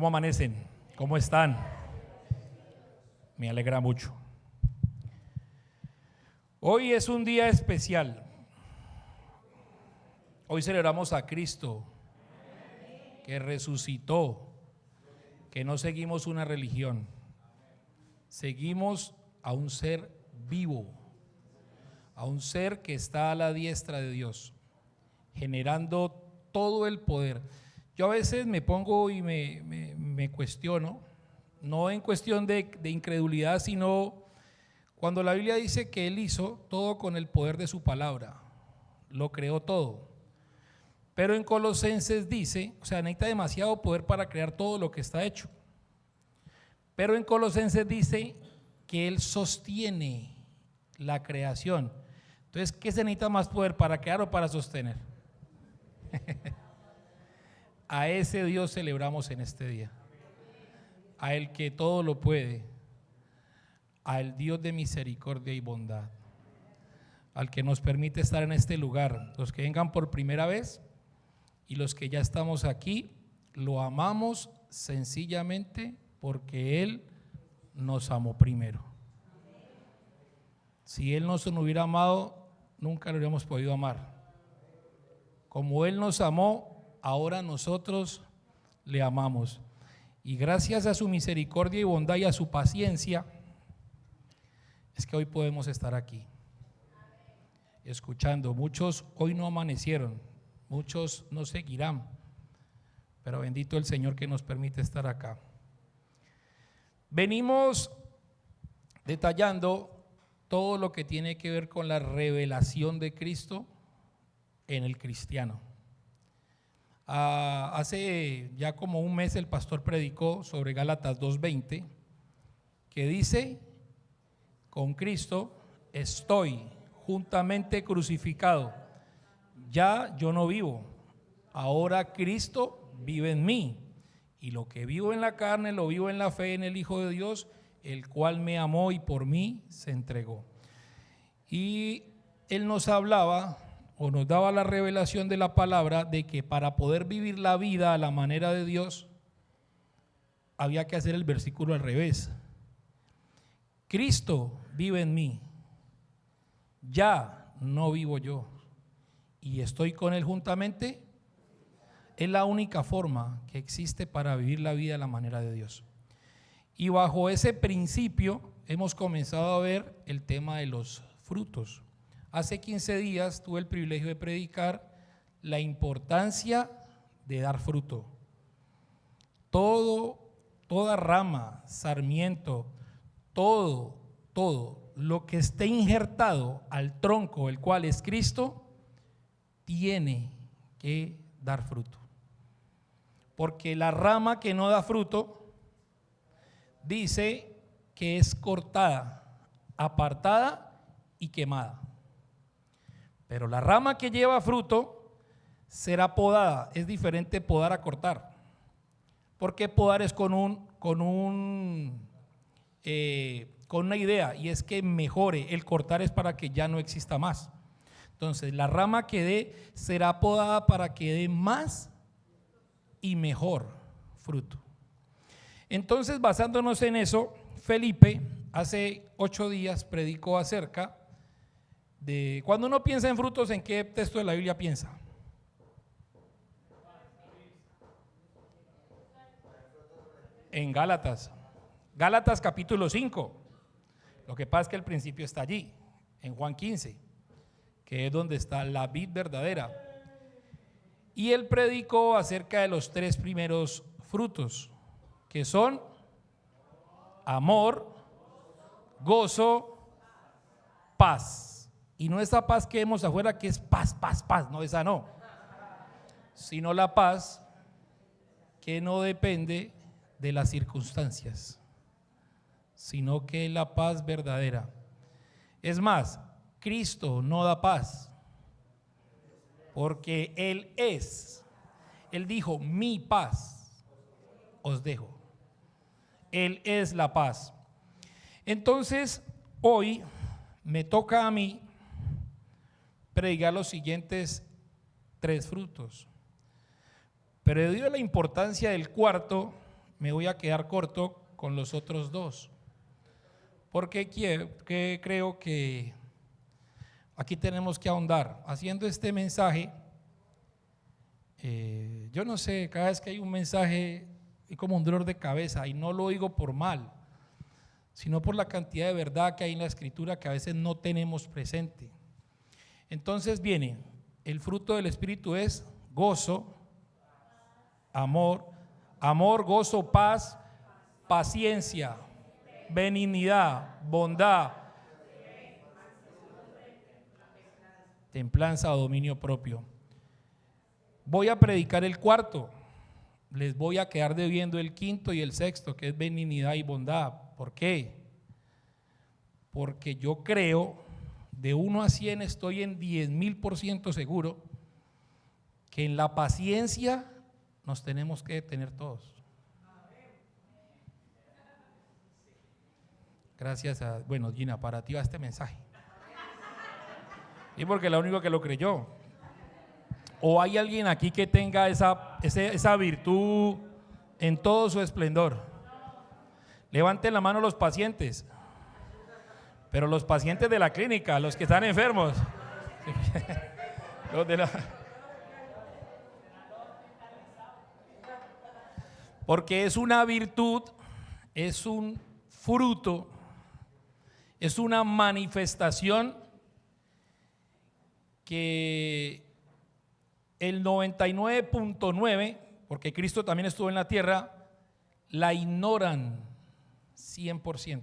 ¿Cómo amanecen? ¿Cómo están? Me alegra mucho. Hoy es un día especial. Hoy celebramos a Cristo, que resucitó, que no seguimos una religión, seguimos a un ser vivo, a un ser que está a la diestra de Dios, generando todo el poder. Yo a veces me pongo y me cuestiono, no en cuestión de incredulidad, sino cuando la Biblia dice que Él hizo todo con el poder de su palabra, lo creó todo. Pero en Colosenses dice, o sea, necesita demasiado poder para crear todo lo que está hecho. Pero en Colosenses dice que Él sostiene la creación. Entonces, ¿qué se necesita más poder, para crear o para sostener? A ese Dios celebramos en este día, a el que todo lo puede, al Dios de misericordia y bondad, al que nos permite estar en este lugar. Los que vengan por primera vez y los que ya estamos aquí, lo amamos sencillamente porque Él nos amó primero. Si Él no se nos hubiera amado, nunca lo hubiéramos podido amar. Como Él nos amó, ahora nosotros le amamos. Y gracias a su misericordia y bondad y a su paciencia, es que hoy podemos estar aquí escuchando. Muchos hoy no amanecieron, muchos no seguirán, pero bendito el Señor que nos permite estar acá. Venimos detallando todo lo que tiene que ver con la revelación de Cristo en el cristiano. Hace ya como un mes el pastor predicó sobre Gálatas 2:20, que dice: con Cristo estoy juntamente crucificado, ya yo no vivo, ahora Cristo vive en mí, y lo que vivo en la carne lo vivo en la fe en el Hijo de Dios, el cual me amó y por mí se entregó. Y él nos hablaba o nos daba la revelación de la palabra de que para poder vivir la vida a la manera de Dios había que hacer el versículo al revés. Cristo vive en mí, ya no vivo yo y estoy con Él juntamente. Es la única forma que existe para vivir la vida a la manera de Dios. Y bajo ese principio hemos comenzado a ver el tema de los frutos. Hace 15 días tuve el privilegio de predicar la importancia de dar fruto. Toda rama, sarmiento, todo lo que esté injertado al tronco, el cual es Cristo, tiene que dar fruto. Porque la rama que no da fruto, dice que es cortada, apartada y quemada. Pero la rama que lleva fruto será podada. Es diferente podar a cortar, porque podar es con una idea, y es que mejore. El cortar es para que ya no exista más. Entonces la rama que dé será podada para que dé más y mejor fruto. Entonces, basándonos en eso, Felipe hace 8 días predicó acerca de cuando uno piensa en frutos, ¿en qué texto de la Biblia piensa? En Gálatas capítulo 5. Lo que pasa es que el principio está allí, en Juan 15, que es donde está la vid verdadera. Y él predicó acerca de los 3 primeros frutos, que son amor, gozo, paz. Y no esa paz que vemos afuera, que es paz, no, esa no, sino la paz que no depende de las circunstancias, sino que es la paz verdadera. Es más, Cristo no da paz, porque Él dijo: mi paz os dejo. Él es la paz. Entonces, hoy me toca a mí predicar los siguientes 3 frutos. Pero debido a la importancia del cuarto, me voy a quedar corto con los otros dos, porque creo que aquí tenemos que ahondar. Haciendo este mensaje, yo no sé, cada vez que hay un mensaje es como un dolor de cabeza, y no lo digo por mal, sino por la cantidad de verdad que hay en la Escritura que a veces no tenemos presente. Entonces viene, el fruto del Espíritu es gozo, amor, gozo, paz, paciencia, benignidad, bondad, templanza o dominio propio. Voy a predicar el cuarto, les voy a quedar debiendo el quinto y el sexto, que es benignidad y bondad. ¿Por qué? Porque yo creo, de 1 a 100 estoy en 10,000% seguro, que en la paciencia nos tenemos que detener todos. Gracias a, bueno, Gina, para ti va este mensaje. Y porque la única que lo creyó. ¿O hay alguien aquí que tenga esa virtud en todo su esplendor? Levanten la mano los pacientes, pero los pacientes de la clínica, los que están enfermos. Los de la... Porque es una virtud, es un fruto, es una manifestación que el 99.9, porque Cristo también estuvo en la tierra, la ignoran 100%.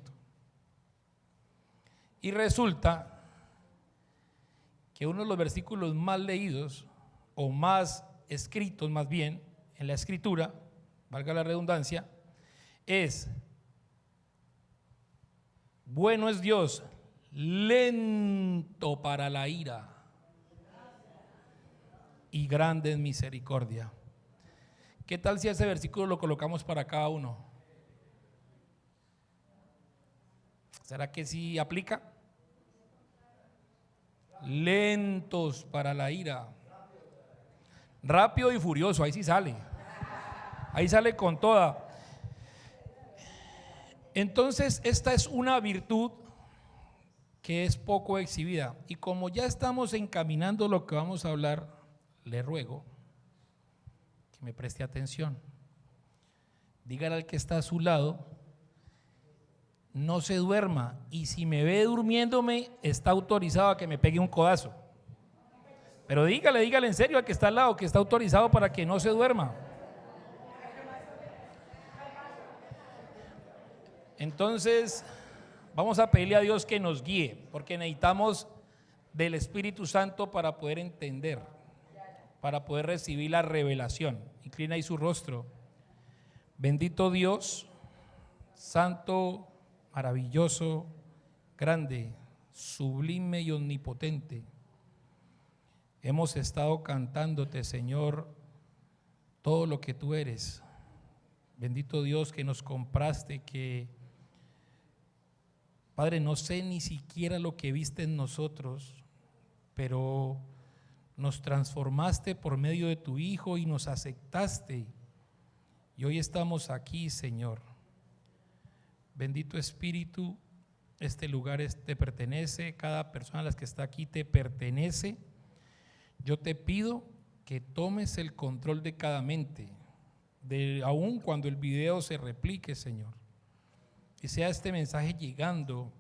Y resulta que uno de los versículos más leídos, o más escritos más bien, en la Escritura, valga la redundancia, es: bueno es Dios, lento para la ira y grande en misericordia. ¿Qué tal si ese versículo lo colocamos para cada uno? ¿Será que sí aplica? Lentos para la ira, rápido y furioso, ahí sí sale. Ahí sale con toda. Entonces, esta es una virtud que es poco exhibida. Y como ya estamos encaminando lo que vamos a hablar, le ruego que me preste atención. Dígale al que está a su lado: no se duerma, y si me ve durmiéndome, está autorizado a que me pegue un codazo. Pero dígale en serio al que está al lado que está autorizado para que no se duerma. Entonces, vamos a pedirle a Dios que nos guíe, porque necesitamos del Espíritu Santo para poder entender, para poder recibir la revelación. Inclina ahí su rostro. Bendito Dios, santo, maravilloso, grande, sublime y omnipotente. Hemos estado cantándote, Señor, todo lo que tú eres. Bendito Dios, que nos compraste, que Padre, no sé ni siquiera lo que viste en nosotros, pero nos transformaste por medio de tu Hijo y nos aceptaste. Y hoy estamos aquí, Señor. Bendito Espíritu, este lugar te pertenece, cada persona a las que está aquí te pertenece. Yo te pido que tomes el control de cada mente, aun cuando el video se replique, Señor, y sea este mensaje llegando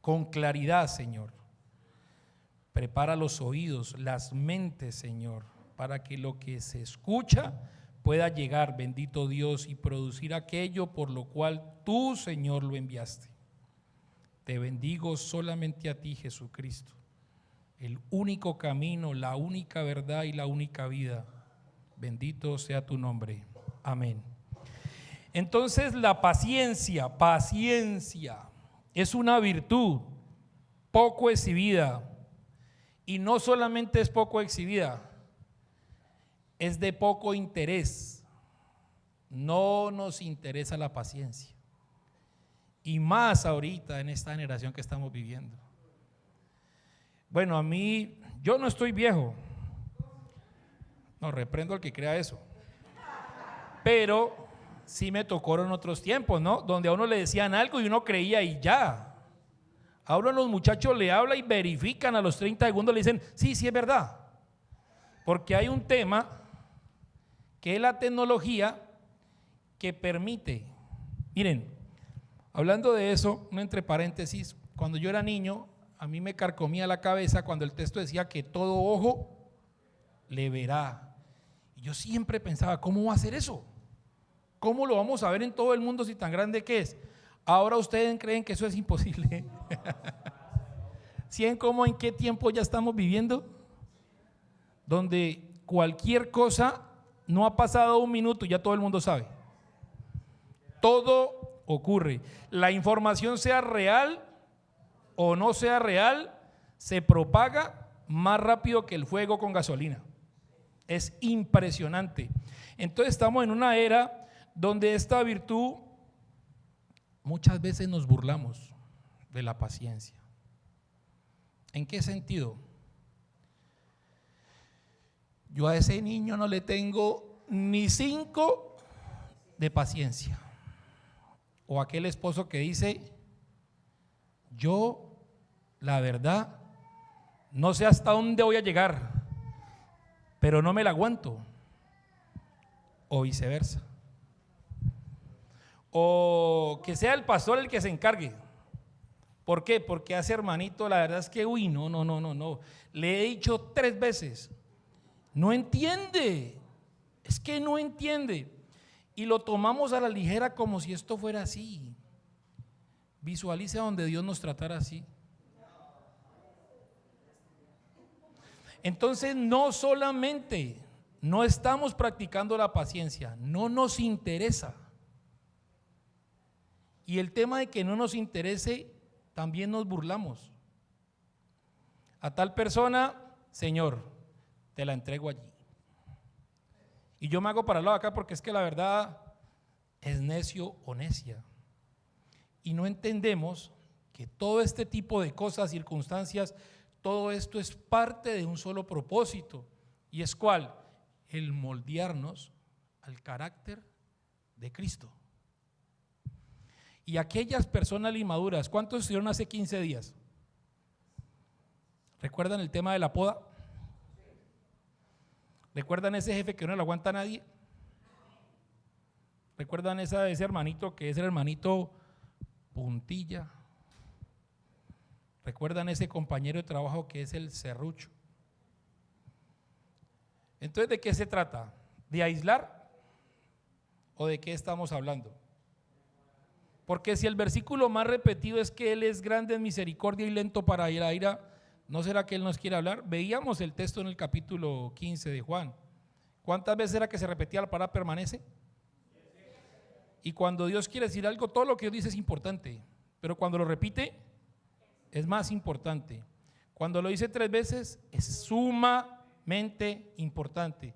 con claridad, Señor. Prepara los oídos, las mentes, Señor, para que lo que se escucha pueda llegar, bendito Dios, y producir aquello por lo cual tú, Señor, lo enviaste. Te bendigo solamente a ti, Jesucristo, el único camino, la única verdad y la única vida. Bendito sea tu nombre. Amén. Entonces, la paciencia es una virtud poco exhibida, y no solamente es poco exhibida, es de poco interés. No nos interesa la paciencia, y más ahorita en esta generación que estamos viviendo. Bueno, yo no estoy viejo, no reprendo al que crea eso, pero Sí me tocaron otros tiempos, ¿no? Donde a uno le decían algo y uno creía y ya. Ahora los muchachos le hablan y verifican a los 30 segundos, le dicen, sí, sí es verdad. Porque hay un tema que es la tecnología que permite. Miren, hablando de eso, un entre paréntesis, cuando yo era niño, a mí me carcomía la cabeza cuando el texto decía que todo ojo le verá. Y yo siempre pensaba, ¿cómo va a ser eso? ¿Cómo lo vamos a ver en todo el mundo si tan grande que es? Ahora ustedes creen que eso es imposible. ¿Sí ven cómo en qué tiempo ya estamos viviendo? Donde cualquier cosa no ha pasado un minuto y ya todo el mundo sabe. Todo ocurre. La información sea real o no sea real, se propaga más rápido que el fuego con gasolina. Es impresionante. Entonces estamos en una era donde esta virtud muchas veces nos burlamos de la paciencia. ¿En qué sentido? Yo a ese niño no le tengo ni 5 de paciencia. O aquel esposo que dice, yo la verdad no sé hasta dónde voy a llegar, pero no me la aguanto. O viceversa. O que sea el pastor el que se encargue. ¿Por qué? Porque hace hermanito, la verdad es que, uy, no. Le he dicho 3 veces. No entiende. Es que no entiende. Y lo tomamos a la ligera como si esto fuera así. Visualice donde Dios nos tratara así. Entonces, no solamente no estamos practicando la paciencia, no nos interesa. Y el tema de que no nos interese, también nos burlamos. A tal persona, Señor, te la entrego allí. Y yo me hago para el lado acá porque es que la verdad es necio o necia. Y no entendemos que todo este tipo de cosas, circunstancias, todo esto es parte de un solo propósito. ¿Y es cuál? El moldearnos al carácter de Cristo. Y aquellas personas limaduras, ¿cuántos estuvieron hace 15 días? ¿Recuerdan el tema de la poda? ¿Recuerdan ese jefe que no le aguanta a nadie? ¿Recuerdan ese hermanito que es el hermanito puntilla? ¿Recuerdan ese compañero de trabajo que es el serrucho? Entonces, ¿de qué se trata? ¿De aislar? ¿O de qué estamos hablando? Porque si el versículo más repetido es que Él es grande en misericordia y lento para la ira, ¿no será que Él nos quiere hablar? Veíamos el texto en el capítulo 15 de Juan. ¿Cuántas veces era que se repetía la palabra permanece? Y cuando Dios quiere decir algo, todo lo que Dios dice es importante, pero cuando lo repite es más importante. Cuando lo dice 3 veces es sumamente importante,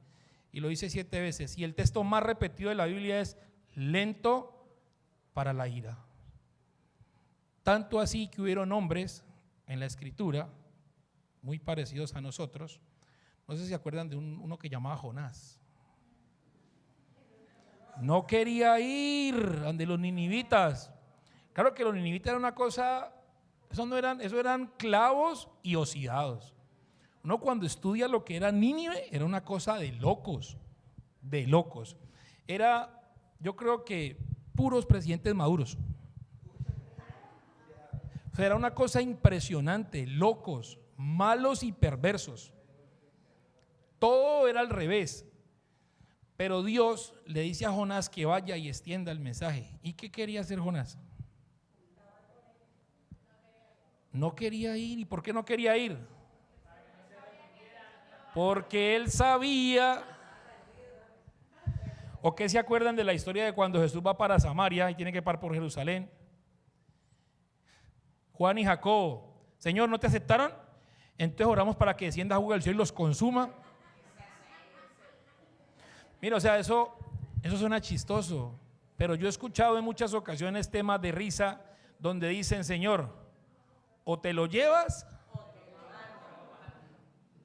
y lo dice 7 veces. Y el texto más repetido de la Biblia es lento para la ira. Tanto así que hubieron hombres en la escritura muy parecidos a nosotros. No sé si se acuerdan de uno que llamaba Jonás. No quería ir donde los ninivitas. Claro que los ninivitas eran una cosa, eso eran clavos y oxidados. Uno cuando estudia lo que era Nínive, era una cosa de locos, de locos. Era, yo creo que puros presidentes maduros. O sea, era una cosa impresionante, locos, malos y perversos. Todo era al revés. Pero Dios le dice a Jonás que vaya y extienda el mensaje. ¿Y qué quería hacer Jonás? No quería ir. ¿Y por qué no quería ir? Porque él sabía. ¿O qué se acuerdan de la historia de cuando Jesús va para Samaria y tiene que pasar por Jerusalén? Juan y Jacobo, Señor, ¿no te aceptaron? Entonces oramos para que descienda jugo del cielo y los consuma. Mira, o sea, eso suena chistoso, pero yo he escuchado en muchas ocasiones temas de risa donde dicen, Señor, o te lo llevas,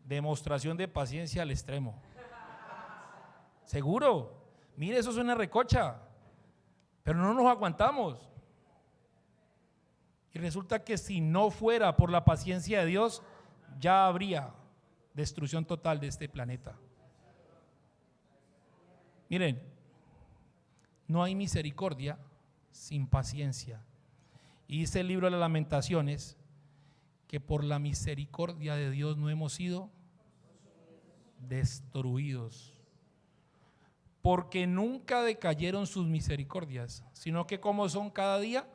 demostración de paciencia al extremo. Seguro, mire, eso suena recocha. pero no nos aguantamos. Y resulta que si no fuera por la paciencia de Dios, ya habría destrucción total de este planeta. Miren, no hay misericordia sin paciencia. Y dice el libro de las Lamentaciones que por la misericordia de Dios no hemos sido destruidos, porque nunca decayeron sus misericordias, sino que como son cada día.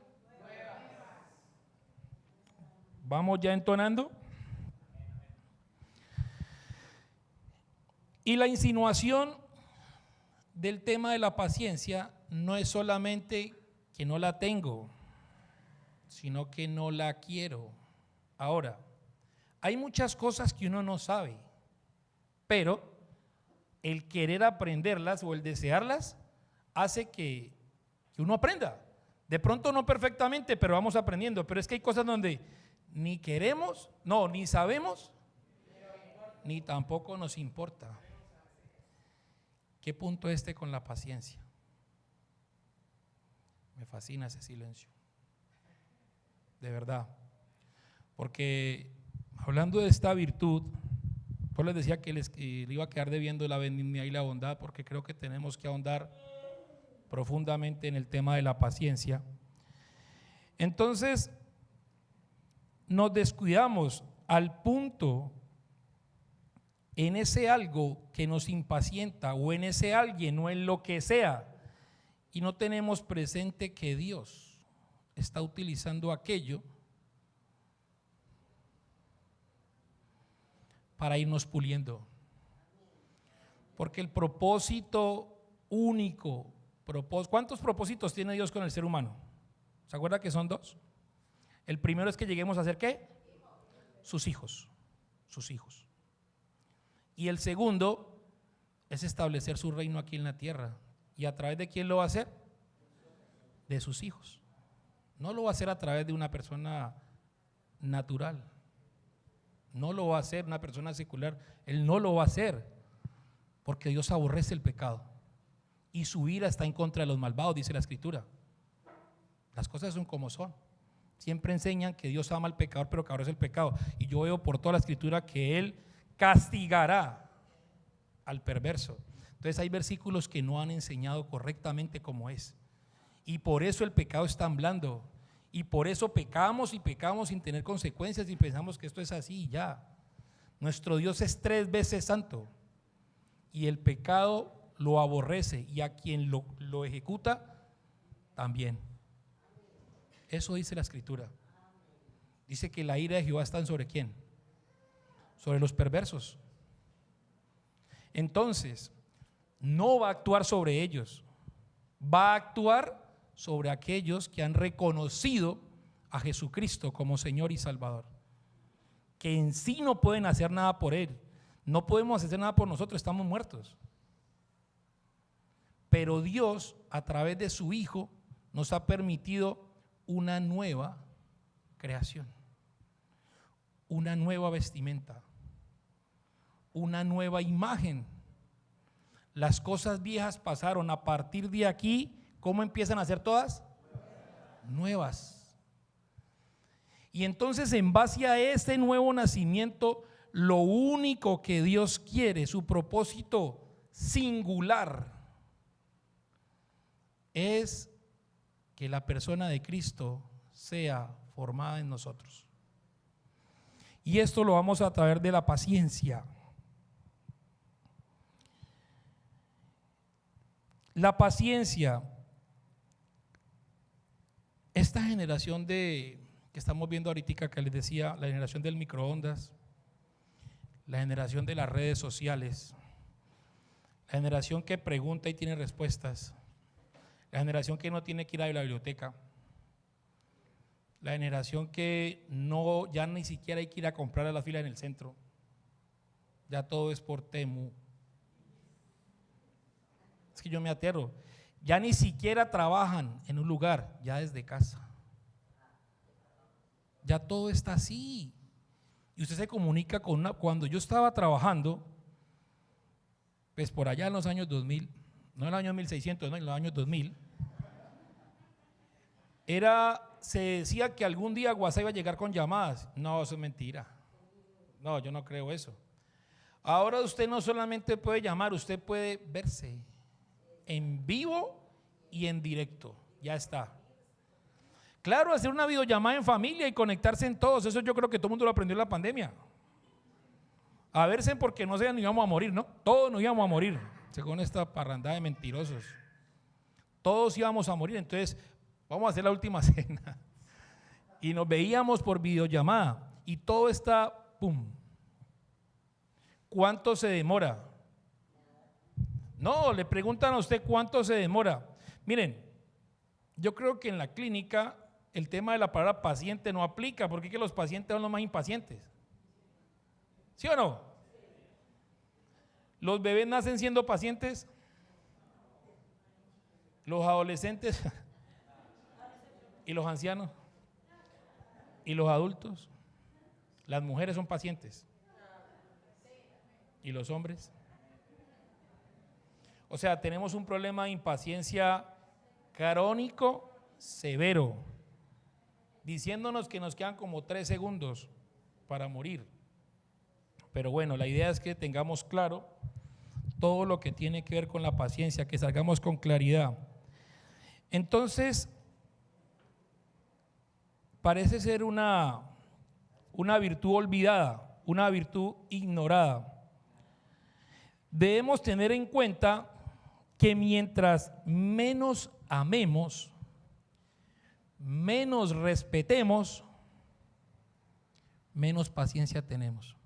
Vamos ya entonando. Y la insinuación del tema de la paciencia no es solamente que no la tengo, sino que no la quiero. Ahora, hay muchas cosas que uno no sabe, pero el querer aprenderlas o el desearlas hace que uno aprenda. De pronto no perfectamente, pero vamos aprendiendo. Pero es que hay cosas donde ni queremos, no, ni sabemos, ni tampoco nos importa. ¿Qué punto este con la paciencia? Me fascina ese silencio, de verdad, porque hablando de esta virtud, pues les decía que le iba a quedar debiendo la benignidad y la bondad, porque creo que tenemos que ahondar profundamente en el tema de la paciencia. Entonces nos descuidamos al punto en ese algo que nos impacienta, o en ese alguien, o en lo que sea, y no tenemos presente que Dios está utilizando aquello para irnos puliendo. Porque el propósito único, ¿cuántos propósitos tiene Dios con el ser humano? ¿Se acuerda que son dos? El primero es que lleguemos a ser ¿qué? Sus hijos, sus hijos. Y el segundo es establecer su reino aquí en la tierra. ¿Y a través de quién lo va a hacer? De sus hijos. No lo va a hacer a través de una persona natural. No lo va a hacer una persona secular. Él no lo va a hacer porque Dios aborrece el pecado y su ira está en contra de los malvados, dice la Escritura. Las cosas son como son. Siempre enseñan que Dios ama al pecador, pero que aborrece el pecado. Y yo veo por toda la Escritura que Él castigará al perverso. Entonces hay versículos que no han enseñado correctamente como es, y por eso el pecado es tan blando, y por eso pecamos y pecamos sin tener consecuencias y pensamos que esto es así y ya. Nuestro Dios es 3 veces santo y el pecado lo aborrece, y a quien lo ejecuta también. Eso dice la Escritura. Dice que la ira de Jehová está sobre ¿quién? Sobre los perversos. Entonces no va a actuar sobre ellos, va a actuar sobre aquellos que han reconocido a Jesucristo como Señor y Salvador, que en sí no pueden hacer nada por Él. No podemos hacer nada por nosotros, estamos muertos. Pero Dios, a través de su Hijo, nos ha permitido una nueva creación, una nueva vestimenta, una nueva imagen. Las cosas viejas pasaron. A partir de aquí, ¿cómo empiezan a ser todas? Nuevas. Y entonces, en base a este nuevo nacimiento, lo único que Dios quiere, su propósito singular, es que la persona de Cristo sea formada en nosotros. Y esto lo vamos a través de la paciencia. La paciencia, esta generación que estamos viendo ahorita, que les decía, la generación del microondas, la generación de las redes sociales, la generación que pregunta y tiene respuestas, la generación que no tiene que ir a la biblioteca, la generación que no, ya ni siquiera hay que ir a comprar a la fila en el centro, ya todo es por Temu. Es que yo me aterro. Ya ni siquiera trabajan en un lugar, ya desde casa. Ya todo está así. Y usted se comunica con una. Cuando yo estaba trabajando, pues por allá en los años 2000, no en los años 1600, no, en los años 2000, se decía que algún día WhatsApp iba a llegar con llamadas. No, eso es mentira. No, yo no creo eso. Ahora usted no solamente puede llamar, usted puede verse en vivo y en directo. Ya está. Claro, hacer una videollamada en familia y conectarse en todos, eso yo creo que todo el mundo lo aprendió en la pandemia. A verse porque no sé, nos íbamos a morir, ¿no? Todos nos íbamos a morir, según esta parrandada de mentirosos. Todos íbamos a morir, entonces vamos a hacer la última cena. Y nos veíamos por videollamada y todo está, ¡pum! ¿Cuánto se demora? No, le preguntan a usted cuánto se demora. Miren, yo creo que en la clínica el tema de la palabra paciente no aplica, porque es que los pacientes son los más impacientes. ¿Sí o no? ¿Los bebés nacen siendo pacientes? ¿Los adolescentes? ¿Y los ancianos? ¿Y los adultos? Las mujeres son pacientes. ¿Y los hombres? O sea, tenemos un problema de impaciencia crónico severo, diciéndonos que nos quedan como 3 segundos para morir. Pero bueno, la idea es que tengamos claro todo lo que tiene que ver con la paciencia, que salgamos con claridad. Entonces, parece ser una virtud olvidada, una virtud ignorada. Debemos tener en cuenta que mientras menos amemos, menos respetemos, menos paciencia tenemos.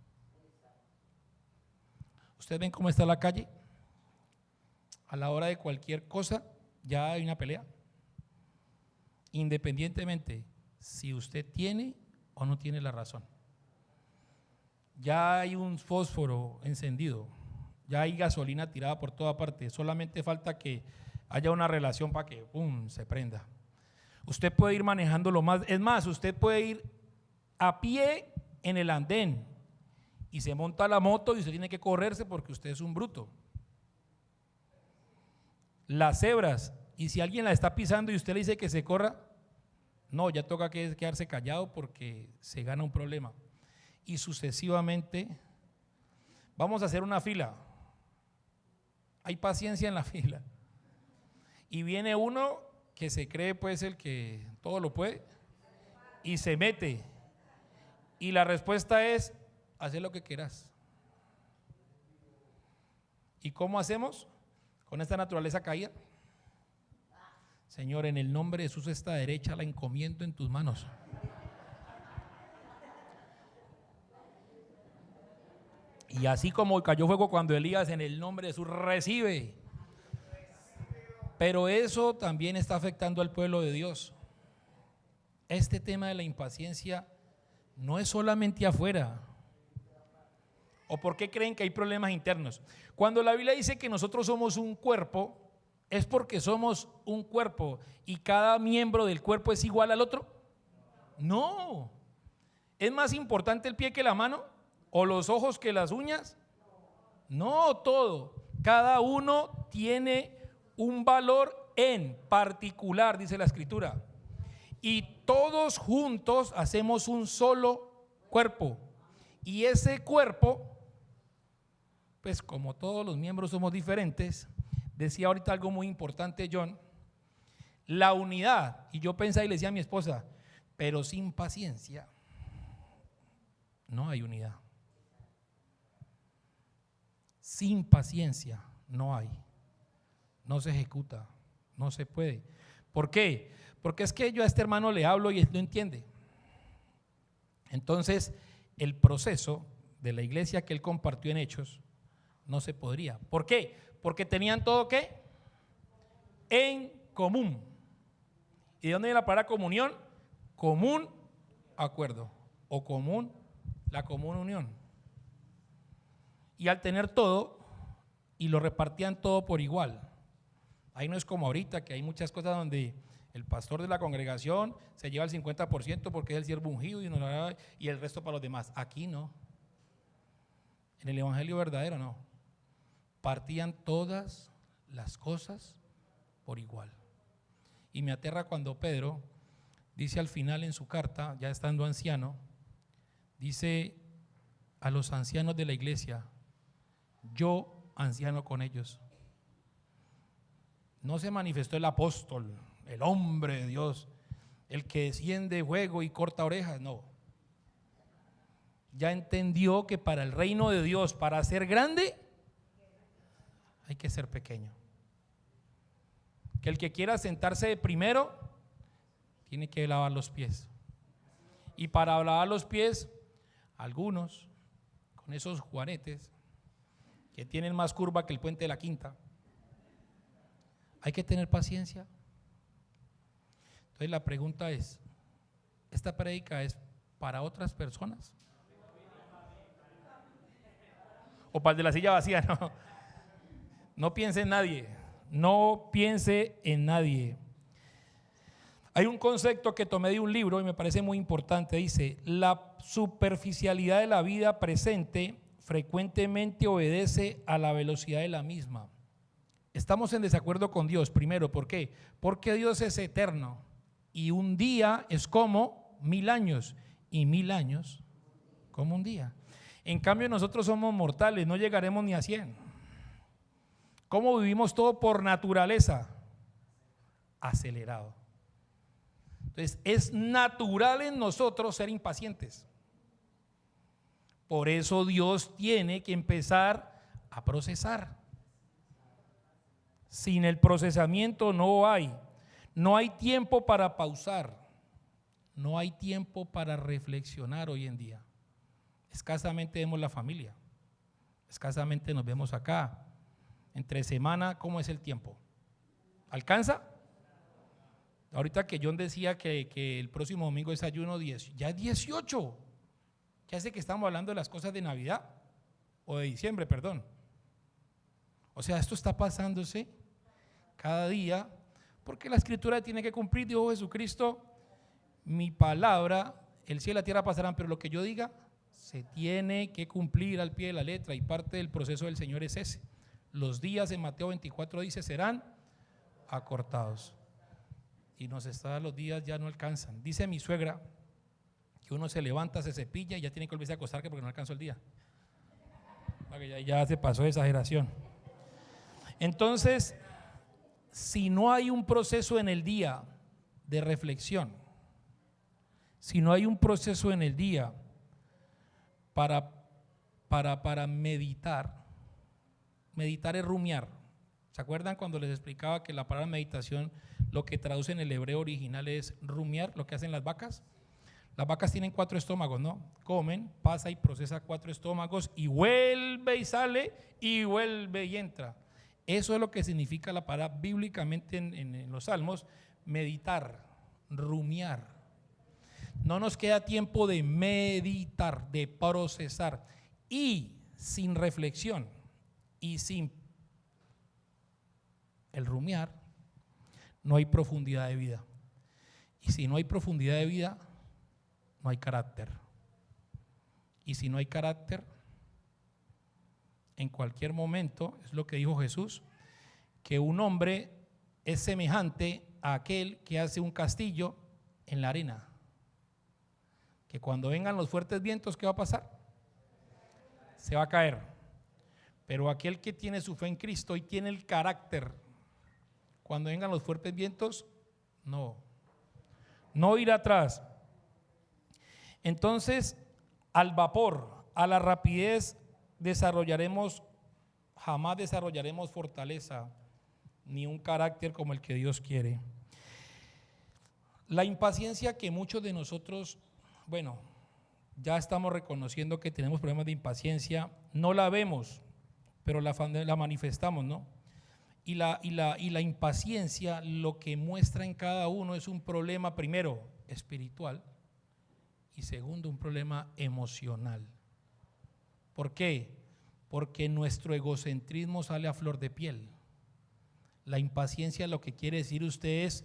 ¿Ustedes ven cómo está la calle? A la hora de cualquier cosa ya hay una pelea. Independientemente si usted tiene o no tiene la razón. Ya hay un fósforo encendido, ya hay gasolina tirada por toda parte, solamente falta que haya una relación para que ¡pum!, se prenda. Usted puede ir manejando lo más, es más, usted puede ir a pie en el andén y se monta la moto y usted tiene que correrse porque usted es un bruto. Las cebras, y si alguien la está pisando y usted le dice que se corra, no, ya toca que quedarse callado porque se gana un problema. Y sucesivamente, vamos a hacer una fila. Hay paciencia en la fila. Y viene uno que se cree pues el que todo lo puede y se mete. Y la respuesta es, haz lo que quieras. ¿Y cómo hacemos? Con esta naturaleza caída. Señor, en el nombre de Jesús, esta derecha la encomiendo en tus manos. Y así como cayó fuego cuando Elías, en el nombre de Jesús recibe. Pero eso también está afectando al pueblo de Dios. Este tema de la impaciencia no es solamente afuera. ¿O por qué creen que hay problemas internos? Cuando la Biblia dice que nosotros somos un cuerpo, ¿es porque somos un cuerpo y cada miembro del cuerpo es igual al otro? No. ¿Es más importante el pie que la mano? ¿O los ojos que las uñas? No, todo. Cada uno tiene un valor en particular, dice la Escritura. Y todos juntos hacemos un solo cuerpo. Y ese cuerpo, pues como todos los miembros somos diferentes, decía ahorita algo muy importante John, la unidad. Y yo pensaba y le decía a mi esposa, pero sin paciencia no hay unidad. Sin paciencia no hay, no se ejecuta, no se puede. ¿Por qué? Porque es que yo a este hermano le hablo y él no entiende. Entonces, el proceso de la iglesia que él compartió en Hechos no se podría. ¿Por qué? Porque tenían todo ¿qué? En común. ¿Y de dónde viene la palabra comunión? Común acuerdo o común, la común unión. Y al tener todo, y lo repartían todo por igual. Ahí no es como ahorita, que hay muchas cosas donde el pastor de la congregación se lleva el 50% porque es el siervo ungido y el resto para los demás. Aquí no. En el evangelio verdadero no. Partían todas las cosas por igual. Y me aterra cuando Pedro dice al final en su carta, ya estando anciano, dice a los ancianos de la iglesia: yo anciano con ellos. No se manifestó el apóstol, el hombre de Dios, el que desciende fuego y corta orejas, no. Ya entendió que para el reino de Dios, para ser grande, hay que ser pequeño. Que el que quiera sentarse de primero tiene que lavar los pies. Y para lavar los pies, algunos con esos juanetes que tienen más curva que el puente de la Quinta, hay que tener paciencia. Entonces la pregunta es: ¿esta prédica es para otras personas? ¿O para el de la silla vacía? No, no piense en nadie, no piense en nadie. Hay un concepto que tomé de un libro y me parece muy importante. Dice: la superficialidad de la vida presente frecuentemente obedece a la velocidad de la misma. Estamos en desacuerdo con Dios. Primero, ¿por qué? Porque Dios es eterno y un día es como 1000 años y 1000 años como un día. En cambio nosotros somos mortales, no llegaremos ni a 100. ¿Cómo vivimos todo por naturaleza? Acelerado. Entonces es natural en nosotros ser impacientes. Por eso Dios tiene que empezar a procesar. Sin el procesamiento no hay tiempo para pausar, no hay tiempo para reflexionar hoy en día. Escasamente vemos la familia, escasamente nos vemos acá. Entre semana, ¿cómo es el tiempo? ¿Alcanza? Ahorita que John decía que el próximo domingo es ayuno 10, ya es 18. ¿Qué hace que estamos hablando de las cosas de Navidad? O de diciembre, perdón. O sea, esto está pasándose cada día, porque la escritura tiene que cumplir. Dijo Jesucristo: mi palabra, el cielo y la tierra pasarán, pero lo que yo diga se tiene que cumplir al pie de la letra, y parte del proceso del Señor es ese. Los días en Mateo 24 dice serán acortados, y nos está, los días ya no alcanzan. Dice mi suegra que uno se levanta, se cepilla y ya tiene que volverse a acostar porque no alcanzó el día. Ya se pasó de exageración. Entonces, si no hay un proceso en el día de reflexión, si no hay un proceso en el día para meditar es rumiar. ¿Se acuerdan cuando les explicaba que la palabra meditación, lo que traduce en el hebreo original es rumiar, lo que hacen las vacas? Las vacas tienen 4 estómagos, ¿no? Comen, pasa y procesa 4 estómagos y vuelve y sale y vuelve y entra. Eso es lo que significa la palabra bíblicamente en los Salmos: meditar, rumiar. No nos queda tiempo de meditar, de procesar. Y sin reflexión y sin el rumiar, no hay profundidad de vida. Y si no hay profundidad de vida, no hay carácter. Y si no hay carácter, en cualquier momento, es lo que dijo Jesús, que un hombre es semejante a aquel que hace un castillo en la arena, que cuando vengan los fuertes vientos, ¿qué va a pasar? Se va a caer. Pero aquel que tiene su fe en Cristo y tiene el carácter, cuando vengan los fuertes vientos, no irá atrás. Entonces, al vapor, a la rapidez, jamás desarrollaremos fortaleza ni un carácter como el que Dios quiere. La impaciencia que muchos de nosotros, ya estamos reconociendo que tenemos problemas de impaciencia, no la vemos, pero la manifestamos, ¿no? Y la impaciencia, lo que muestra en cada uno es un problema, primero, espiritual, y segundo, un problema emocional. ¿Por qué? Porque nuestro egocentrismo sale a flor de piel. La impaciencia lo que quiere decir usted es: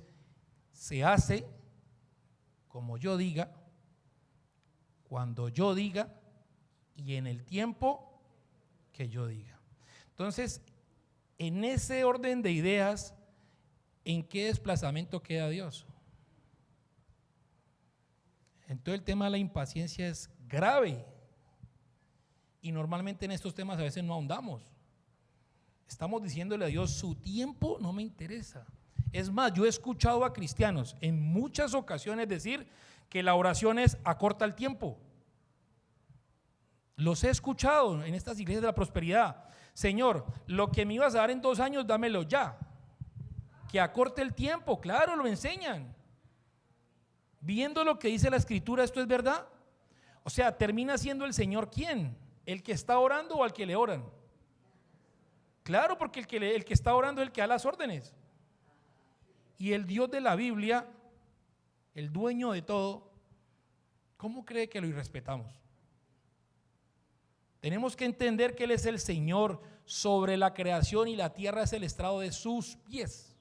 se hace como yo diga, cuando yo diga y en el tiempo que yo diga. Entonces, en ese orden de ideas, ¿en qué desplazamiento queda Dios? Entonces el tema de la impaciencia es grave. Y normalmente en estos temas a veces no ahondamos. Estamos diciéndole a Dios, su tiempo no me interesa. Es más, yo he escuchado a cristianos en muchas ocasiones decir que la oración es acorta el tiempo. Los he escuchado en estas iglesias de la prosperidad. Señor, lo que me ibas a dar en 2 años, dámelo ya. Que acorte el tiempo, claro, lo enseñan. Viendo lo que dice la escritura, ¿esto es verdad? O sea, termina siendo el Señor ¿quién? ¿El que está orando o al que le oran? Claro, porque el que está orando es el que da las órdenes. Y el Dios de la Biblia, el dueño de todo, ¿cómo cree que lo irrespetamos? Tenemos que entender que Él es el Señor sobre la creación y la tierra es el estrado de sus pies.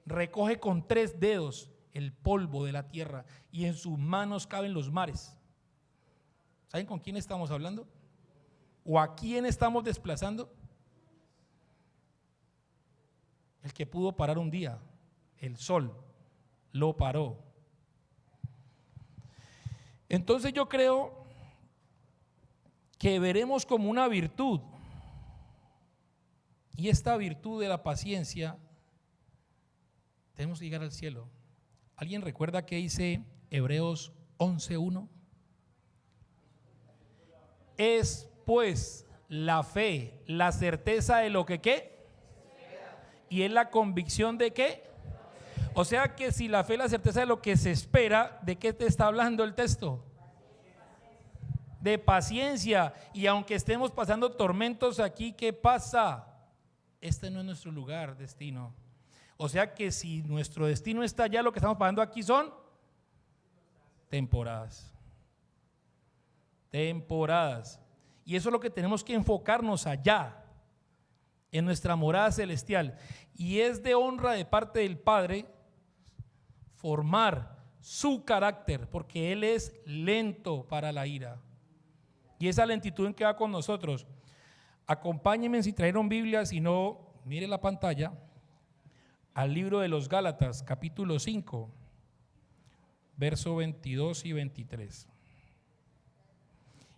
Recoge con 3 dedos el polvo de la tierra y en sus manos caben los mares. ¿Saben con quién estamos hablando? ¿O a quién estamos desplazando? El que pudo parar un día, el sol, lo paró. Entonces yo creo que veremos como una virtud, y esta virtud de la paciencia, tenemos que llegar al cielo. ¿Alguien recuerda qué dice Hebreos 11:1? Es pues la fe, la certeza de lo que ¿qué? Y es la convicción de ¿qué? O sea que si la fe es la certeza de lo que se espera, ¿de qué te está hablando el texto? De paciencia. Y aunque estemos pasando tormentos aquí, ¿qué pasa? Este no es nuestro lugar, destino. O sea que si nuestro destino está allá, lo que estamos pasando aquí son temporadas. Temporadas. Y eso es lo que tenemos que enfocarnos allá, en nuestra morada celestial. Y es de honra de parte del Padre formar su carácter, porque Él es lento para la ira. Y esa lentitud en que va con nosotros. Acompáñenme si trajeron Biblia, si no, mire la pantalla, al libro de los Gálatas, capítulo 5, verso 22 y 23.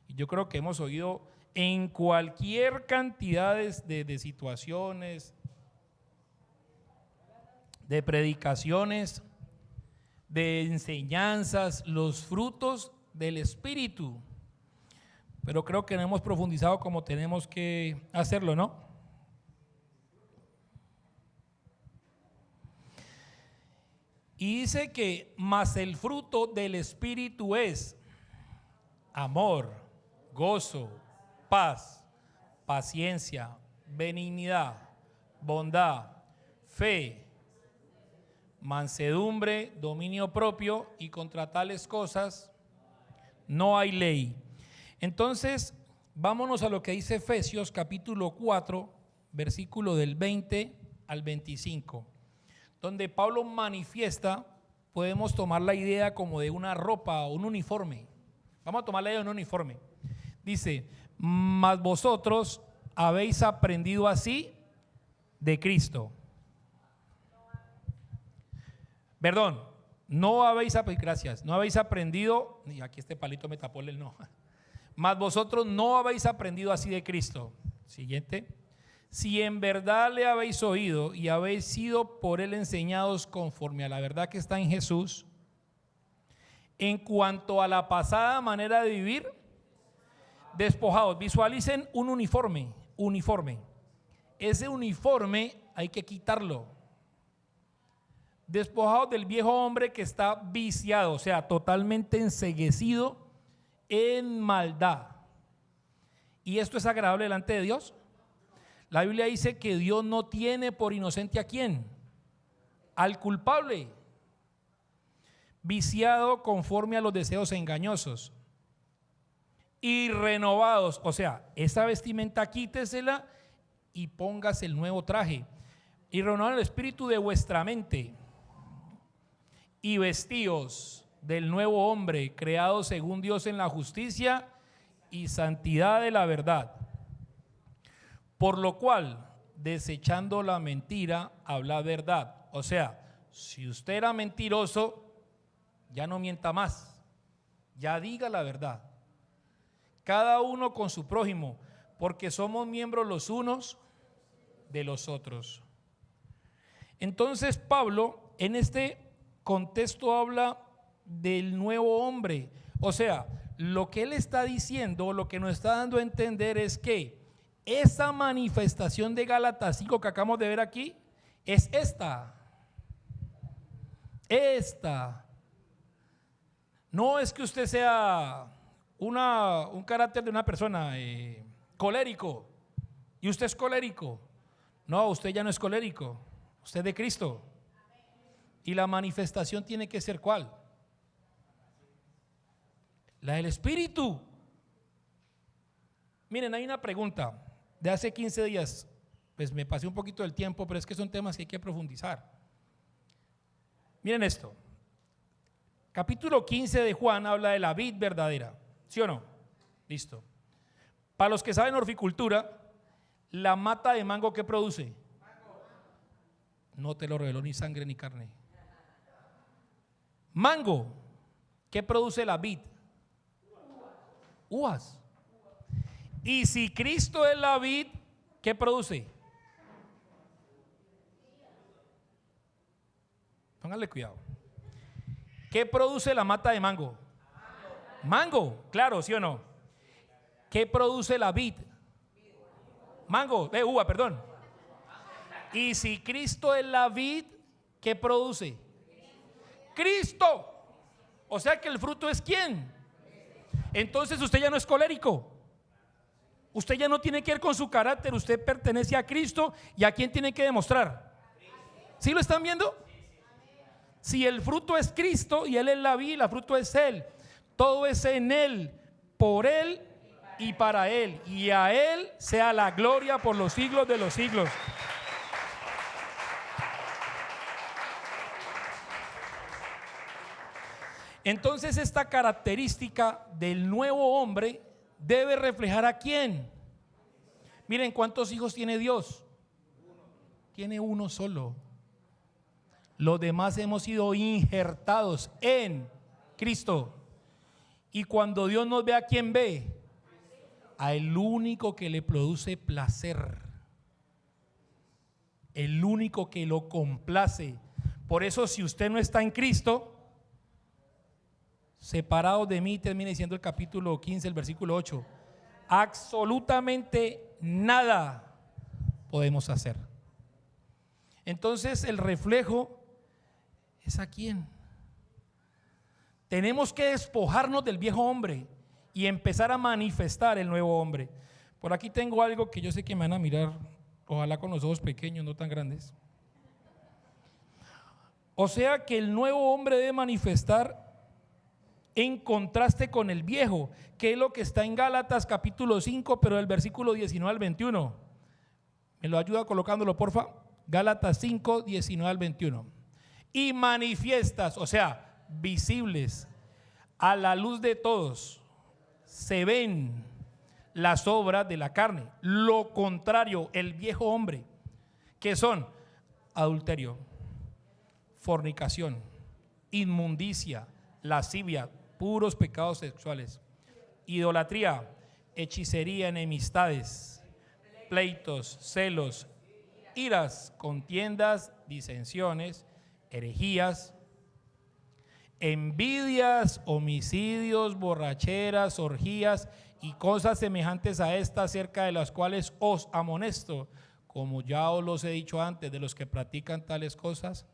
Y yo creo que hemos oído en cualquier cantidad de situaciones, de predicaciones, de enseñanzas, los frutos del Espíritu. Pero creo que no hemos profundizado como tenemos que hacerlo, ¿no? Y dice que más el fruto del Espíritu es amor, gozo, paz, paciencia, benignidad, bondad, fe, mansedumbre, dominio propio, y contra tales cosas no hay ley. Entonces, vámonos a lo que dice Efesios capítulo 4, versículo del 20 al 25, donde Pablo manifiesta, podemos tomar la idea como de una ropa o un uniforme. Vamos a tomar la idea de un uniforme. Dice, mas vosotros habéis aprendido así de Cristo. Perdón, no habéis aprendido, y aquí este palito me tapó el no. Mas vosotros no habéis aprendido así de Cristo. Siguiente. Si en verdad le habéis oído y habéis sido por él enseñados conforme a la verdad que está en Jesús, en cuanto a la pasada manera de vivir, despojados. Visualicen un uniforme. Ese uniforme hay que quitarlo. Despojados del viejo hombre que está viciado, o sea, totalmente enceguecido en maldad. ¿Y esto es agradable delante de Dios? La Biblia dice que Dios no tiene por inocente ¿a quién? Al culpable. Viciado conforme a los deseos engañosos. Y renovados, o sea, esa vestimenta quítesela y póngase el nuevo traje. Y renovar el espíritu de vuestra mente. Y vestíos del nuevo hombre, creado según Dios en la justicia y santidad de la verdad. Por lo cual, desechando la mentira, habla verdad. O sea, si usted era mentiroso, ya no mienta más. Ya diga la verdad. Cada uno con su prójimo, porque somos miembros los unos de los otros. Entonces Pablo en este contexto habla del nuevo hombre. O sea, lo que él está diciendo, lo que nos está dando a entender es que esa manifestación de Gálatas 5 que acabamos de ver aquí es esta. No es que usted sea un carácter de una persona colérico y usted es colérico. No, usted ya no es colérico, usted es de Cristo. Y la manifestación tiene que ser ¿cuál? La del Espíritu. Miren, hay una pregunta de hace 15 días, pues me pasé un poquito del tiempo, pero es que son temas que hay que profundizar. Miren esto, capítulo 15 de Juan habla de la vid verdadera, ¿sí o no? Listo. Para los que saben horticultura, la mata de mango, ¿qué produce? No te lo reveló ni sangre ni carne. Mango, ¿qué produce la vid? Uvas. Y si Cristo es la vid, ¿qué produce? Pónganle cuidado. ¿Qué produce la mata de mango? Mango, claro, ¿sí o no? ¿Qué produce la vid? Mango, uva, perdón. Y si Cristo es la vid, ¿qué produce? Cristo. O sea que el fruto es ¿quién? Entonces usted ya no es colérico. Usted ya no tiene que ver con su carácter. Usted pertenece a Cristo. ¿Y a quién tiene que demostrar? ¿Sí lo están viendo? Si el fruto es Cristo y Él es la vid, el fruto es Él. Todo es en Él, por Él y para Él. Y a Él sea la gloria por los siglos de los siglos. Entonces esta característica del nuevo hombre debe reflejar ¿a quién? Miren, ¿cuántos hijos tiene Dios? Tiene uno solo. Los demás hemos sido injertados en Cristo. Y cuando Dios nos ve, ¿a quién ve? A el único que le produce placer, el único que lo complace. Por eso, si usted no está en Cristo, separados de mí, termina diciendo el capítulo 15, el versículo 8, absolutamente nada podemos hacer. Entonces el reflejo es ¿a quién? Tenemos que despojarnos del viejo hombre y empezar a manifestar el nuevo hombre. Por aquí tengo algo que yo sé que me van a mirar, ojalá con los ojos pequeños, no tan grandes. O sea que el nuevo hombre debe manifestar en contraste con el viejo, que es lo que está en Gálatas capítulo 5, pero del versículo 19 al 21. ¿Me lo ayuda colocándolo, porfa? Gálatas 5, 19 al 21. Y manifiestas, o sea, visibles a la luz de todos, se ven las obras de la carne, lo contrario, el viejo hombre, que son adulterio, fornicación, inmundicia, lascivia, puros pecados sexuales, idolatría, hechicería, enemistades, pleitos, celos, iras, contiendas, disensiones, herejías, envidias, homicidios, borracheras, orgías y cosas semejantes a estas, acerca de las cuales os amonesto, como ya os los he dicho antes, de los que practican tales cosas.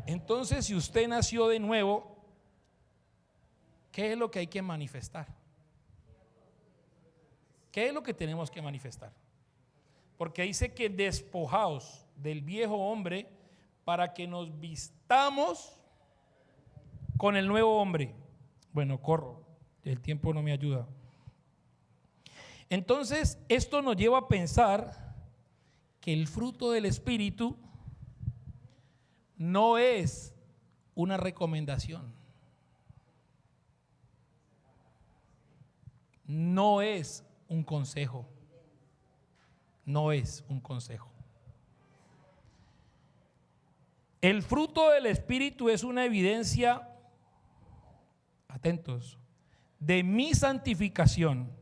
Entonces, si usted nació de nuevo, ¿qué es lo que hay que manifestar? ¿Qué es lo que tenemos que manifestar? Porque dice que despojaos del viejo hombre para que nos vistamos con el nuevo hombre. Bueno, corro, el tiempo no me ayuda. Entonces, esto nos lleva a pensar que el fruto del Espíritu no es una recomendación, no es un consejo, no es un consejo. El fruto del Espíritu es una evidencia atentos, de mi santificación,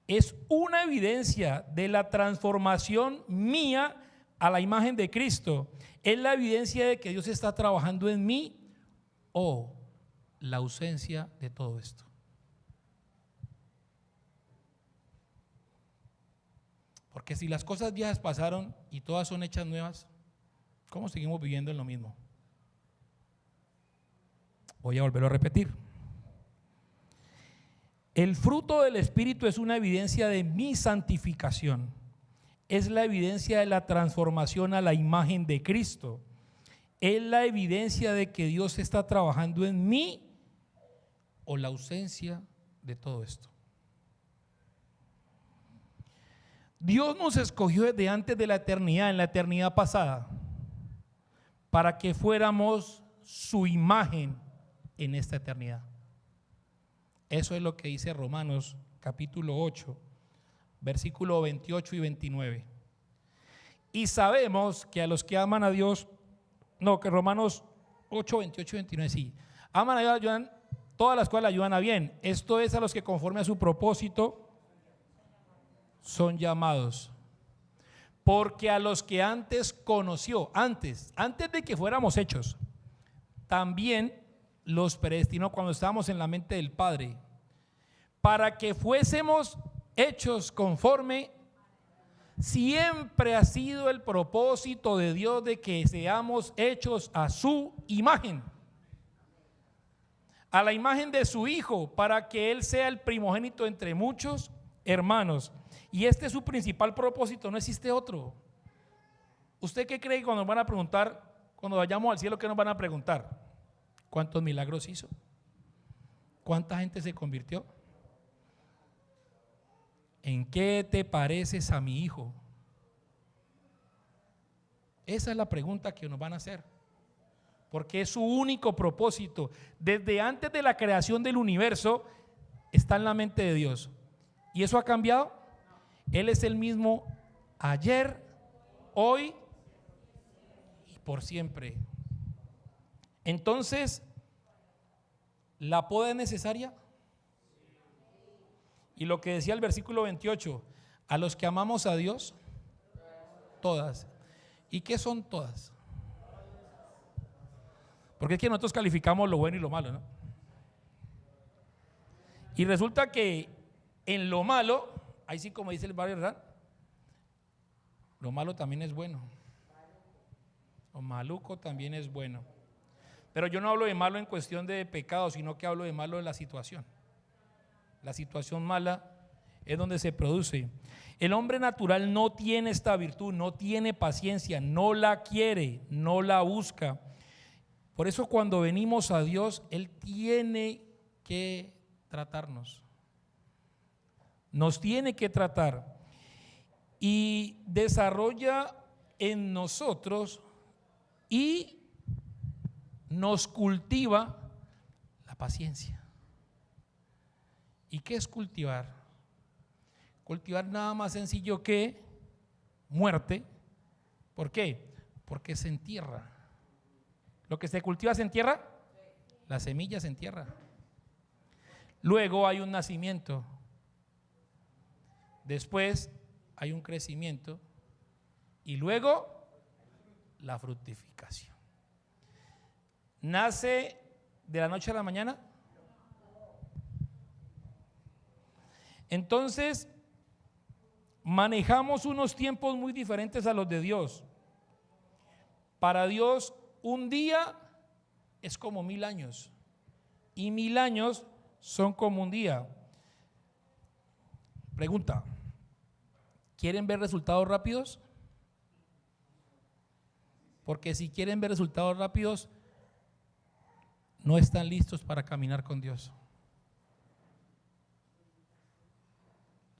es una evidencia de la transformación mía a la imagen de Cristo. Es la evidencia de que Dios está trabajando en mí o la ausencia de todo esto. Porque si las cosas viejas pasaron y todas son hechas nuevas, ¿cómo seguimos viviendo en lo mismo? Voy a volverlo a repetir. El fruto del Espíritu es una evidencia de mi santificación. Es la evidencia de la transformación a la imagen de Cristo. Es la evidencia de que Dios está trabajando en mí o la ausencia de todo esto. Dios nos escogió desde antes de la eternidad, en la eternidad pasada, para que fuéramos su imagen en esta eternidad. Eso es lo que dice Romanos capítulo 8, versículo 28 y 29. Y sabemos que a los que aman a Dios, que Romanos 8, 28 y 29, sí, aman a Dios, ayudan, todas las cuales ayudan a bien. Esto es a los que conforme a su propósito son llamados. Porque a los que antes conoció, antes de que fuéramos hechos, también los predestinó cuando estábamos en la mente del Padre, para que fuésemos hechos conforme. Siempre ha sido el propósito de Dios de que seamos hechos a su imagen, a la imagen de su Hijo, para que Él sea el primogénito entre muchos hermanos. Y este es su principal propósito, no existe otro. ¿Usted qué cree que cuando nos van a preguntar, cuando vayamos al cielo, qué nos van a preguntar? ¿Cuántos milagros hizo? ¿Cuánta gente se convirtió? ¿En qué te pareces a mi Hijo? Esa es la pregunta que nos van a hacer, porque es su único propósito. Desde antes de la creación del universo está en la mente de Dios. ¿Y eso ha cambiado? Él es el mismo ayer, hoy y por siempre. Entonces, ¿la poda es necesaria? Y lo que decía el versículo 28, a los que amamos a Dios, todas. ¿Y qué son todas? Porque es que nosotros calificamos lo bueno y lo malo, ¿no? Y resulta que en lo malo, ahí sí como dice el barrio, ¿verdad? Lo malo también es bueno. Lo maluco también es bueno. Pero yo no hablo de malo en cuestión de pecado, sino que hablo de malo de la situación. La situación mala es donde se produce. El hombre natural no tiene esta virtud, no tiene paciencia, no la quiere, no la busca. Por eso cuando venimos a Dios, Él tiene que tratarnos. Nos tiene que tratar y desarrolla en nosotros y nos cultiva la paciencia. ¿Y qué es cultivar? Cultivar nada más sencillo que muerte. ¿Por qué? Porque se entierra. Lo que se cultiva se entierra, la semilla se entierra. Luego hay un nacimiento. Después hay un crecimiento. Y luego la fructificación. ¿Nace de la noche a la mañana? Entonces, manejamos unos tiempos muy diferentes a los de Dios. Para Dios, un día es como 1000 años y 1000 años son como un día. Pregunta: ¿quieren ver resultados rápidos? Porque si quieren ver resultados rápidos, no están listos para caminar con Dios.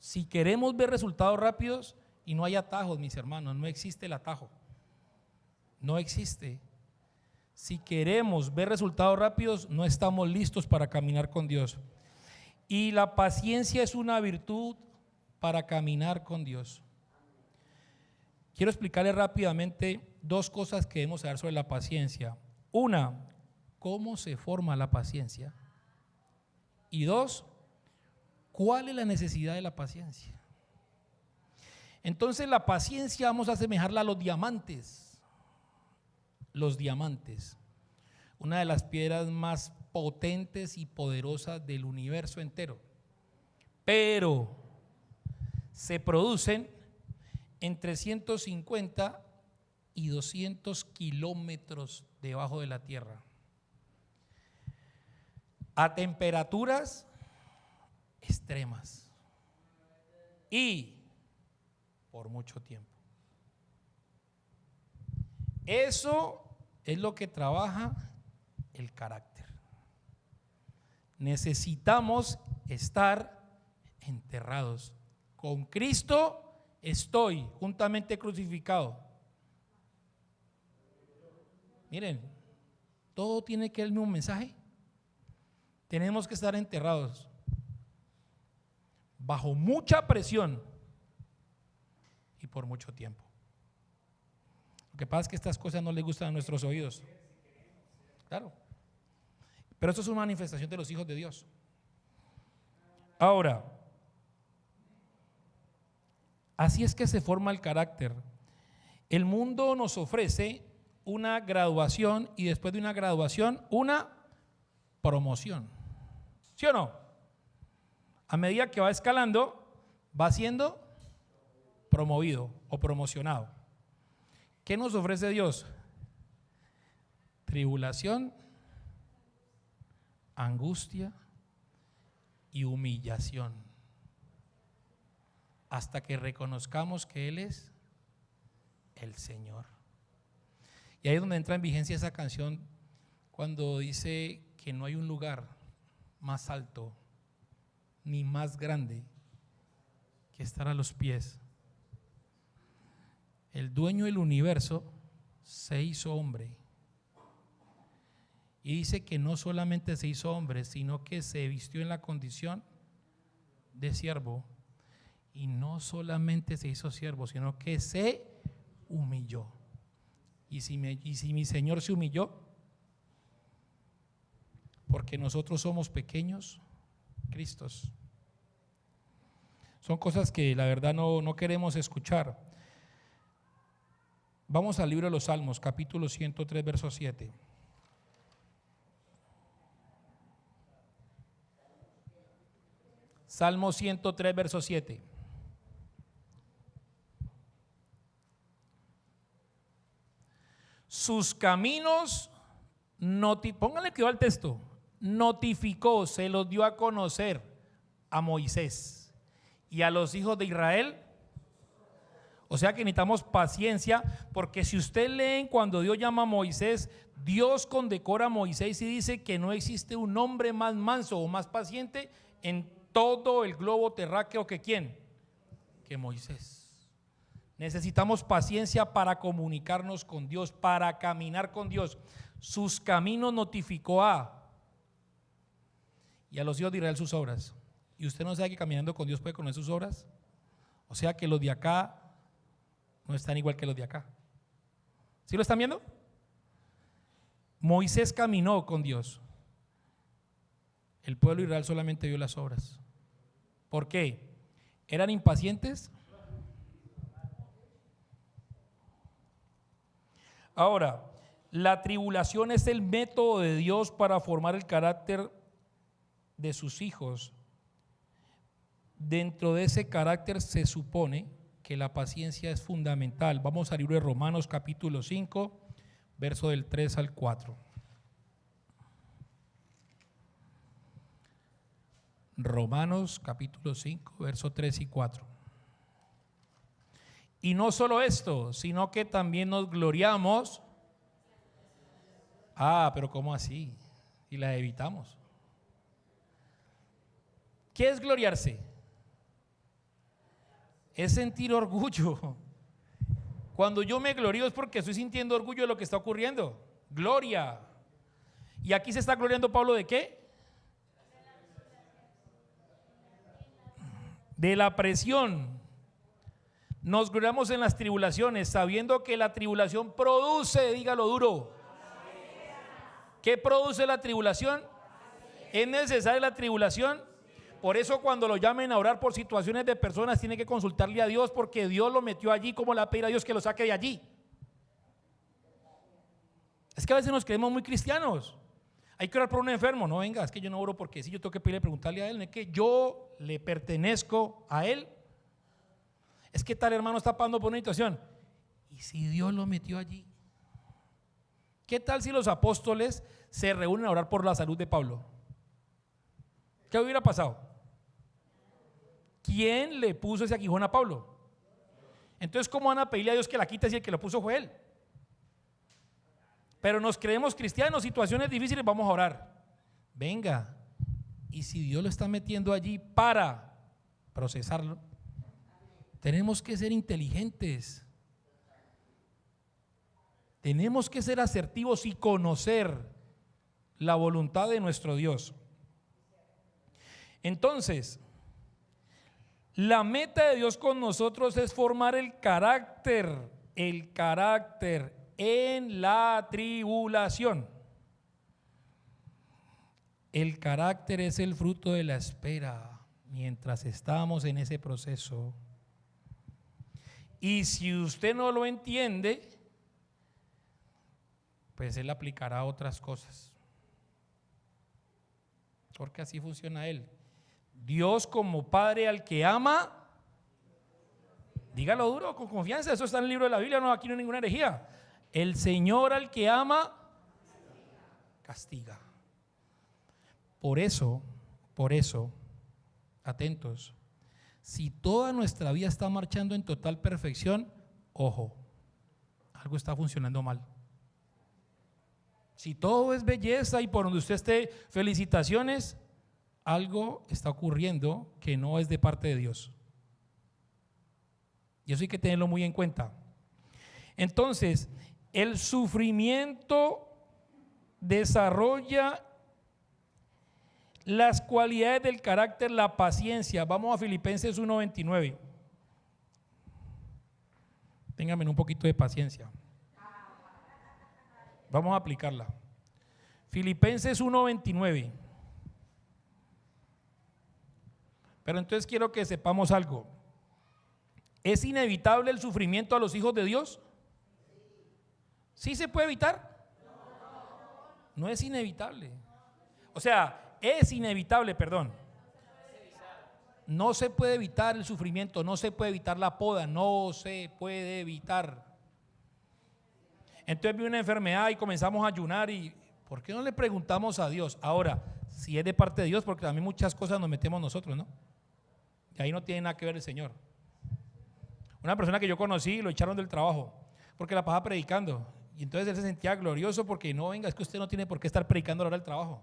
Si queremos ver resultados rápidos, y no hay atajos, mis hermanos, no existe el atajo, no existe. Si queremos ver resultados rápidos, no estamos listos para caminar con Dios. Y la paciencia es una virtud para caminar con Dios. Quiero explicarles rápidamente dos cosas que debemos saber sobre la paciencia. Una, ¿cómo se forma la paciencia? Y 2, ¿cuál es la necesidad de la paciencia? Entonces la paciencia vamos a asemejarla a los diamantes. Los diamantes, una de las piedras más potentes y poderosas del universo entero, pero se producen entre 150 y 200 kilómetros debajo de la tierra, a temperaturas extremas y por mucho tiempo. Eso es lo que trabaja el carácter. Necesitamos estar enterrados. Con Cristo estoy juntamente crucificado. Miren, todo tiene que ver el mismo mensaje. Tenemos que estar enterrados bajo mucha presión y por mucho tiempo. Lo que pasa es que estas cosas no les gustan a nuestros oídos. Claro. Pero esto es una manifestación de los hijos de Dios. Ahora, así es que se forma el carácter. El mundo nos ofrece una graduación y después de una graduación, una promoción. ¿Sí o no? A medida que va escalando, va siendo promovido o promocionado. ¿Qué nos ofrece Dios? Tribulación, angustia y humillación, hasta que reconozcamos que Él es el Señor. Y ahí es donde entra en vigencia esa canción cuando dice que no hay un lugar más alto ni más grande que estar a los pies. El dueño del universo se hizo hombre. Y dice que no solamente se hizo hombre, sino que se vistió en la condición de siervo. Y no solamente se hizo siervo, sino que se humilló. Y si mi Señor se humilló, porque nosotros somos pequeños Cristos. Son cosas que la verdad no queremos escuchar. Vamos al libro de los Salmos, capítulo 103, verso 7. Salmo 103, verso 7. Sus caminos, pónganle que va al texto, notificó, se los dio a conocer a Moisés y a los hijos de Israel. O sea que necesitamos paciencia, porque si usted leen cuando Dios llama a Moisés, Dios condecora a Moisés y dice que no existe un hombre más manso o más paciente en todo el globo terráqueo que ¿quién? Que Moisés. Necesitamos paciencia para comunicarnos con Dios, para caminar con Dios. Sus caminos notificó y a los hijos de Israel sus obras. ¿Y usted no sabe que caminando con Dios puede conocer sus obras? O sea que los de acá no están igual que los de acá. ¿Sí lo están viendo? Moisés caminó con Dios. El pueblo de Israel solamente vio las obras. ¿Por qué? ¿Eran impacientes? Ahora, la tribulación es el método de Dios para formar el carácter de sus hijos. Dentro de ese carácter se supone que la paciencia es fundamental. Vamos al libro de Romanos capítulo 5, verso del 3 al 4. Romanos capítulo 5, verso 3 y 4. Y no solo esto, sino que también nos gloriamos. Pero ¿cómo así? Y la evitamos. ¿Qué es gloriarse? Es sentir orgullo. Cuando yo me glorío es porque estoy sintiendo orgullo de lo que está ocurriendo. Gloria. Y aquí se está gloriando Pablo ¿de qué? De la presión. Nos gloriamos en las tribulaciones, sabiendo que la tribulación produce, dígalo duro. ¿Qué produce la tribulación? ¿Es necesaria la tribulación? Por eso cuando lo llamen a orar por situaciones de personas, tiene que consultarle a Dios, porque Dios lo metió allí. ¿Cómo le va a pedir a Dios que lo saque de allí? Es que a veces nos creemos muy cristianos. Hay que orar por un enfermo. No, venga, es que yo no oro porque si yo tengo que pedirle, preguntarle a él, no es que yo le pertenezco a él. Es que tal hermano está pasando por una situación. ¿Y si Dios lo metió allí? ¿Qué tal si los apóstoles se reúnen a orar por la salud de Pablo? ¿Qué hubiera pasado? ¿Quién le puso ese aguijón a Pablo? Entonces, ¿cómo van a pedirle a Dios que la quite si el que lo puso fue él? Pero nos creemos cristianos, situaciones difíciles, vamos a orar. Venga, y si Dios lo está metiendo allí para procesarlo, tenemos que ser inteligentes. Tenemos que ser asertivos y conocer la voluntad de nuestro Dios. Entonces, la meta de Dios con nosotros es formar el carácter en la tribulación. El carácter es el fruto de la espera mientras estamos en ese proceso. Y si usted no lo entiende, pues Él aplicará otras cosas. Porque así funciona Él. Dios como Padre al que ama, dígalo duro, con confianza, eso está en el libro de la Biblia, no, aquí no hay ninguna herejía. El Señor al que ama, castiga. Por eso, atentos, si toda nuestra vida está marchando en total perfección, ojo, algo está funcionando mal. Si todo es belleza y por donde usted esté, felicitaciones, algo está ocurriendo que no es de parte de Dios. Y eso hay que tenerlo muy en cuenta. Entonces, el sufrimiento desarrolla las cualidades del carácter, la paciencia. Vamos a Filipenses 1:29. Ténganme un poquito de paciencia. Vamos a aplicarla. Filipenses 1:29. Pero entonces quiero que sepamos algo. ¿Es inevitable el sufrimiento a los hijos de Dios? ¿Sí se puede evitar? No es inevitable. O sea, es inevitable, perdón. No se puede evitar el sufrimiento, no se puede evitar la poda, no se puede evitar. Entonces vi una enfermedad y comenzamos a ayunar y ¿por qué no le preguntamos a Dios? Ahora, si es de parte de Dios, porque también muchas cosas nos metemos nosotros, ¿no? Y ahí no tiene nada que ver el Señor. Una persona que yo conocí lo echaron del trabajo porque la pasaba predicando y entonces él se sentía glorioso porque no, venga, es que usted no tiene por qué estar predicando a la hora del trabajo.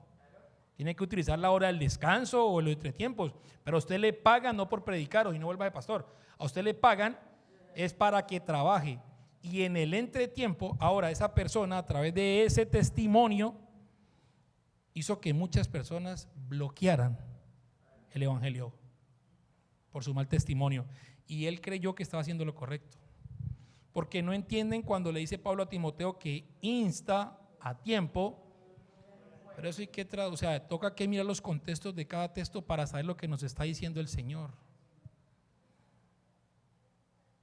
Tiene que utilizar la hora del descanso o los entretiempos, pero a usted le pagan no por predicar o si no vuelva de pastor. A usted le pagan es para que trabaje. Y en el entretiempo, ahora esa persona a través de ese testimonio hizo que muchas personas bloquearan el evangelio por su mal testimonio. Y él creyó que estaba haciendo lo correcto. Porque no entienden cuando le dice Pablo a Timoteo que insta a tiempo. Pero eso hay que traducir, o sea, toca que mirar los contextos de cada texto para saber lo que nos está diciendo el Señor.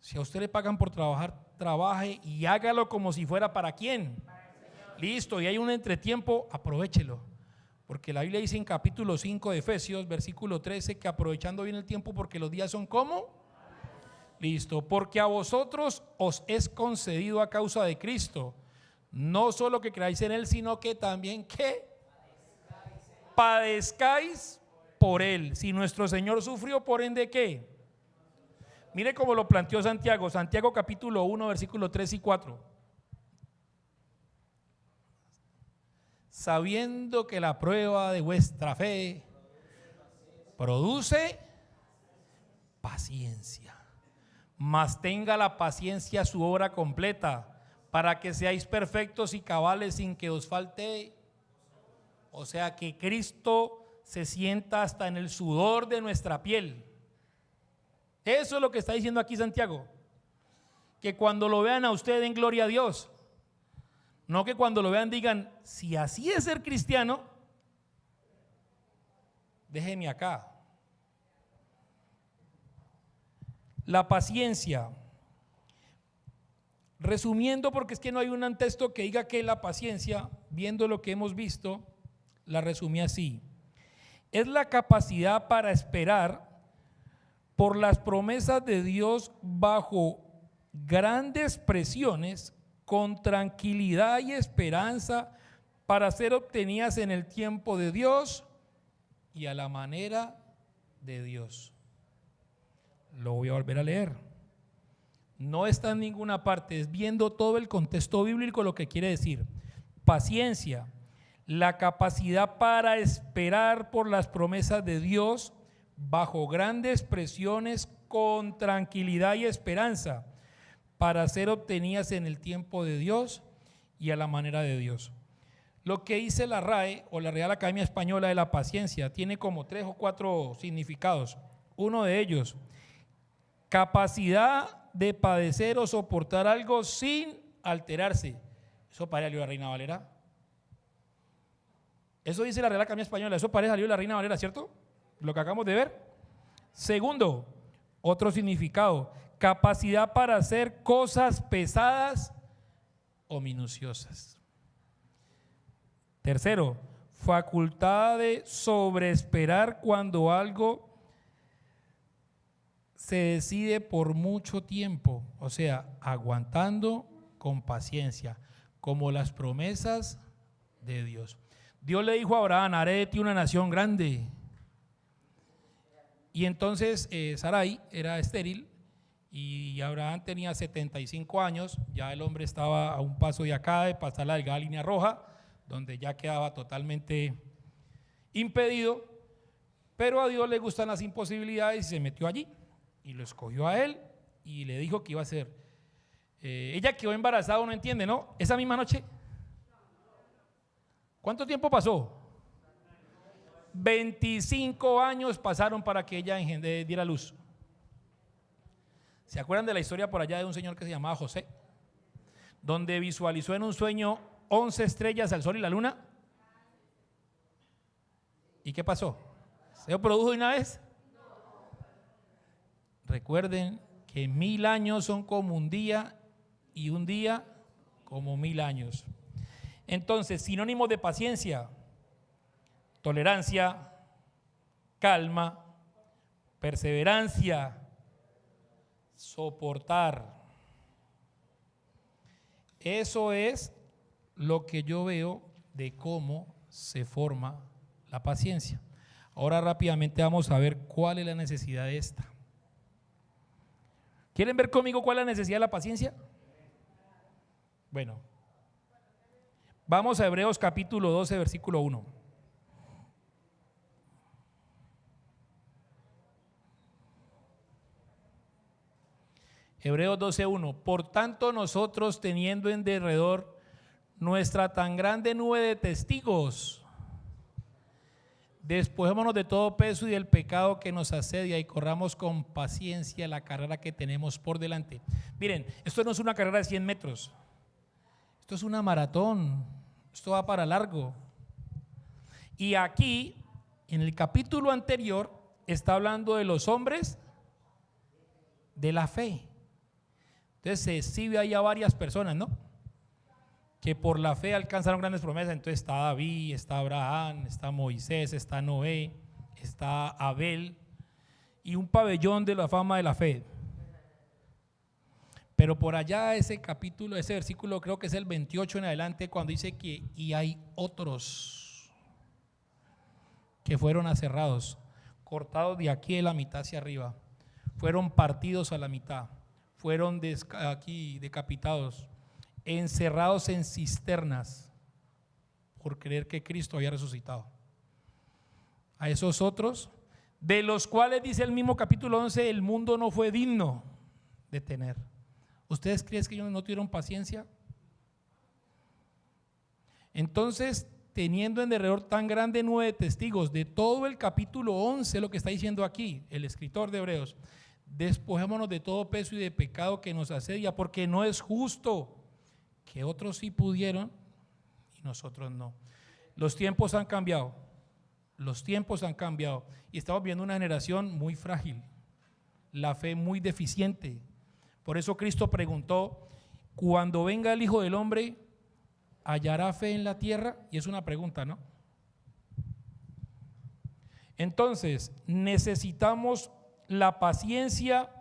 Si a usted le pagan por trabajar, trabaje y hágalo como si fuera para quién. Listo, y hay un entretiempo, aprovéchelo. Porque la Biblia dice en capítulo 5 de Efesios, versículo 13, que aprovechando bien el tiempo porque los días son como. Listo, porque a vosotros os es concedido a causa de Cristo, no solo que creáis en Él, sino que también que padezcáis por Él. Si nuestro Señor sufrió, por ende, ¿qué? Mire cómo lo planteó Santiago, Santiago capítulo 1, versículos 3 y 4. Sabiendo que la prueba de vuestra fe produce paciencia, mas tenga la paciencia su obra completa, para que seáis perfectos y cabales sin que os falte. O sea, que Cristo se sienta hasta en el sudor de nuestra piel. Eso es lo que está diciendo aquí Santiago. Que cuando lo vean a usted den gloria a Dios. No que cuando lo vean digan, si así es ser cristiano, déjeme acá. La paciencia. Resumiendo, porque es que no hay un texto que diga que la paciencia, viendo lo que hemos visto, la resumí así. Es la capacidad para esperar por las promesas de Dios bajo grandes presiones, con tranquilidad y esperanza para ser obtenidas en el tiempo de Dios y a la manera de Dios. Lo voy a volver a leer. No está en ninguna parte, es viendo todo el contexto bíblico lo que quiere decir. Paciencia, la capacidad para esperar por las promesas de Dios bajo grandes presiones con tranquilidad y esperanza para ser obtenidas en el tiempo de Dios y a la manera de Dios. Lo que dice la RAE o la Real Academia Española de la Paciencia tiene como 3 o 4 significados. Uno de ellos, capacidad de padecer o soportar algo sin alterarse. Eso parece la Reina Valera. Eso dice la Real Academia Española, eso parece salió la Reina Valera, ¿cierto? Lo que acabamos de ver. Segundo, otro significado, capacidad para hacer cosas pesadas o minuciosas. Tercero, facultad de sobreesperar cuando algo se decide por mucho tiempo, o sea, aguantando con paciencia, como las promesas de Dios. Dios le dijo a Abraham, haré de ti una nación grande. Y entonces Sarai era estéril y Abraham tenía 75 años, ya el hombre estaba a un paso de acá de pasar la delgada línea roja, donde ya quedaba totalmente impedido, pero a Dios le gustan las imposibilidades y se metió allí y lo escogió a él y le dijo que iba a ser. Ella quedó embarazada, uno entiende, ¿no? Esa misma noche. ¿Cuánto tiempo pasó? 25 años pasaron para que ella diera luz. ¿Se acuerdan de la historia por allá de un señor que se llamaba José? Donde visualizó en un sueño 11 estrellas, al sol y la luna. ¿Y qué pasó? ¿Se produjo de una vez? Recuerden que 1000 años son como un día y un día como 1000 años. Entonces, sinónimos de paciencia: tolerancia, calma, perseverancia, soportar. Eso es lo que yo veo de cómo se forma la paciencia. Ahora rápidamente vamos a ver cuál es la necesidad de esta. ¿Quieren ver conmigo cuál es la necesidad de la paciencia? Bueno, vamos a Hebreos capítulo 12, versículo 1. Hebreos 12:1. Por tanto, nosotros, teniendo en derredor nuestra tan grande nube de testigos, despojémonos de todo peso y del pecado que nos asedia y corramos con paciencia la carrera que tenemos por delante. Miren, esto no es una carrera de 100 metros, esto es una maratón, esto va para largo. Y aquí, en el capítulo anterior, está hablando de los hombres de la fe. Entonces se exhibe ahí a varias personas, ¿no? Que por la fe alcanzaron grandes promesas. Entonces está David, está Abraham, está Moisés, está Noé, está Abel y un pabellón de la fama de la fe. Pero por allá ese capítulo, ese versículo creo que es el 28 en adelante, cuando dice que y hay otros que fueron aserrados, cortados de aquí de la mitad hacia arriba, fueron partidos a la mitad, fueron aquí decapitados, encerrados en cisternas por creer que Cristo había resucitado. A esos otros, de los cuales dice el mismo capítulo 11, el mundo no fue digno de tener. ¿Ustedes creen que ellos no tuvieron paciencia? Entonces, teniendo en derredor tan grande nube de testigos, de todo el capítulo 11, lo que está diciendo aquí el escritor de Hebreos, despojémonos de todo peso y de pecado que nos asedia, porque no es justo que otros sí pudieron y nosotros no. Los tiempos han cambiado. Los tiempos han cambiado y estamos viendo una generación muy frágil, la fe muy deficiente. Por eso Cristo preguntó: cuando venga el Hijo del Hombre, ¿hallará fe en la tierra? Y es una pregunta, ¿no? Entonces, necesitamos la paciencia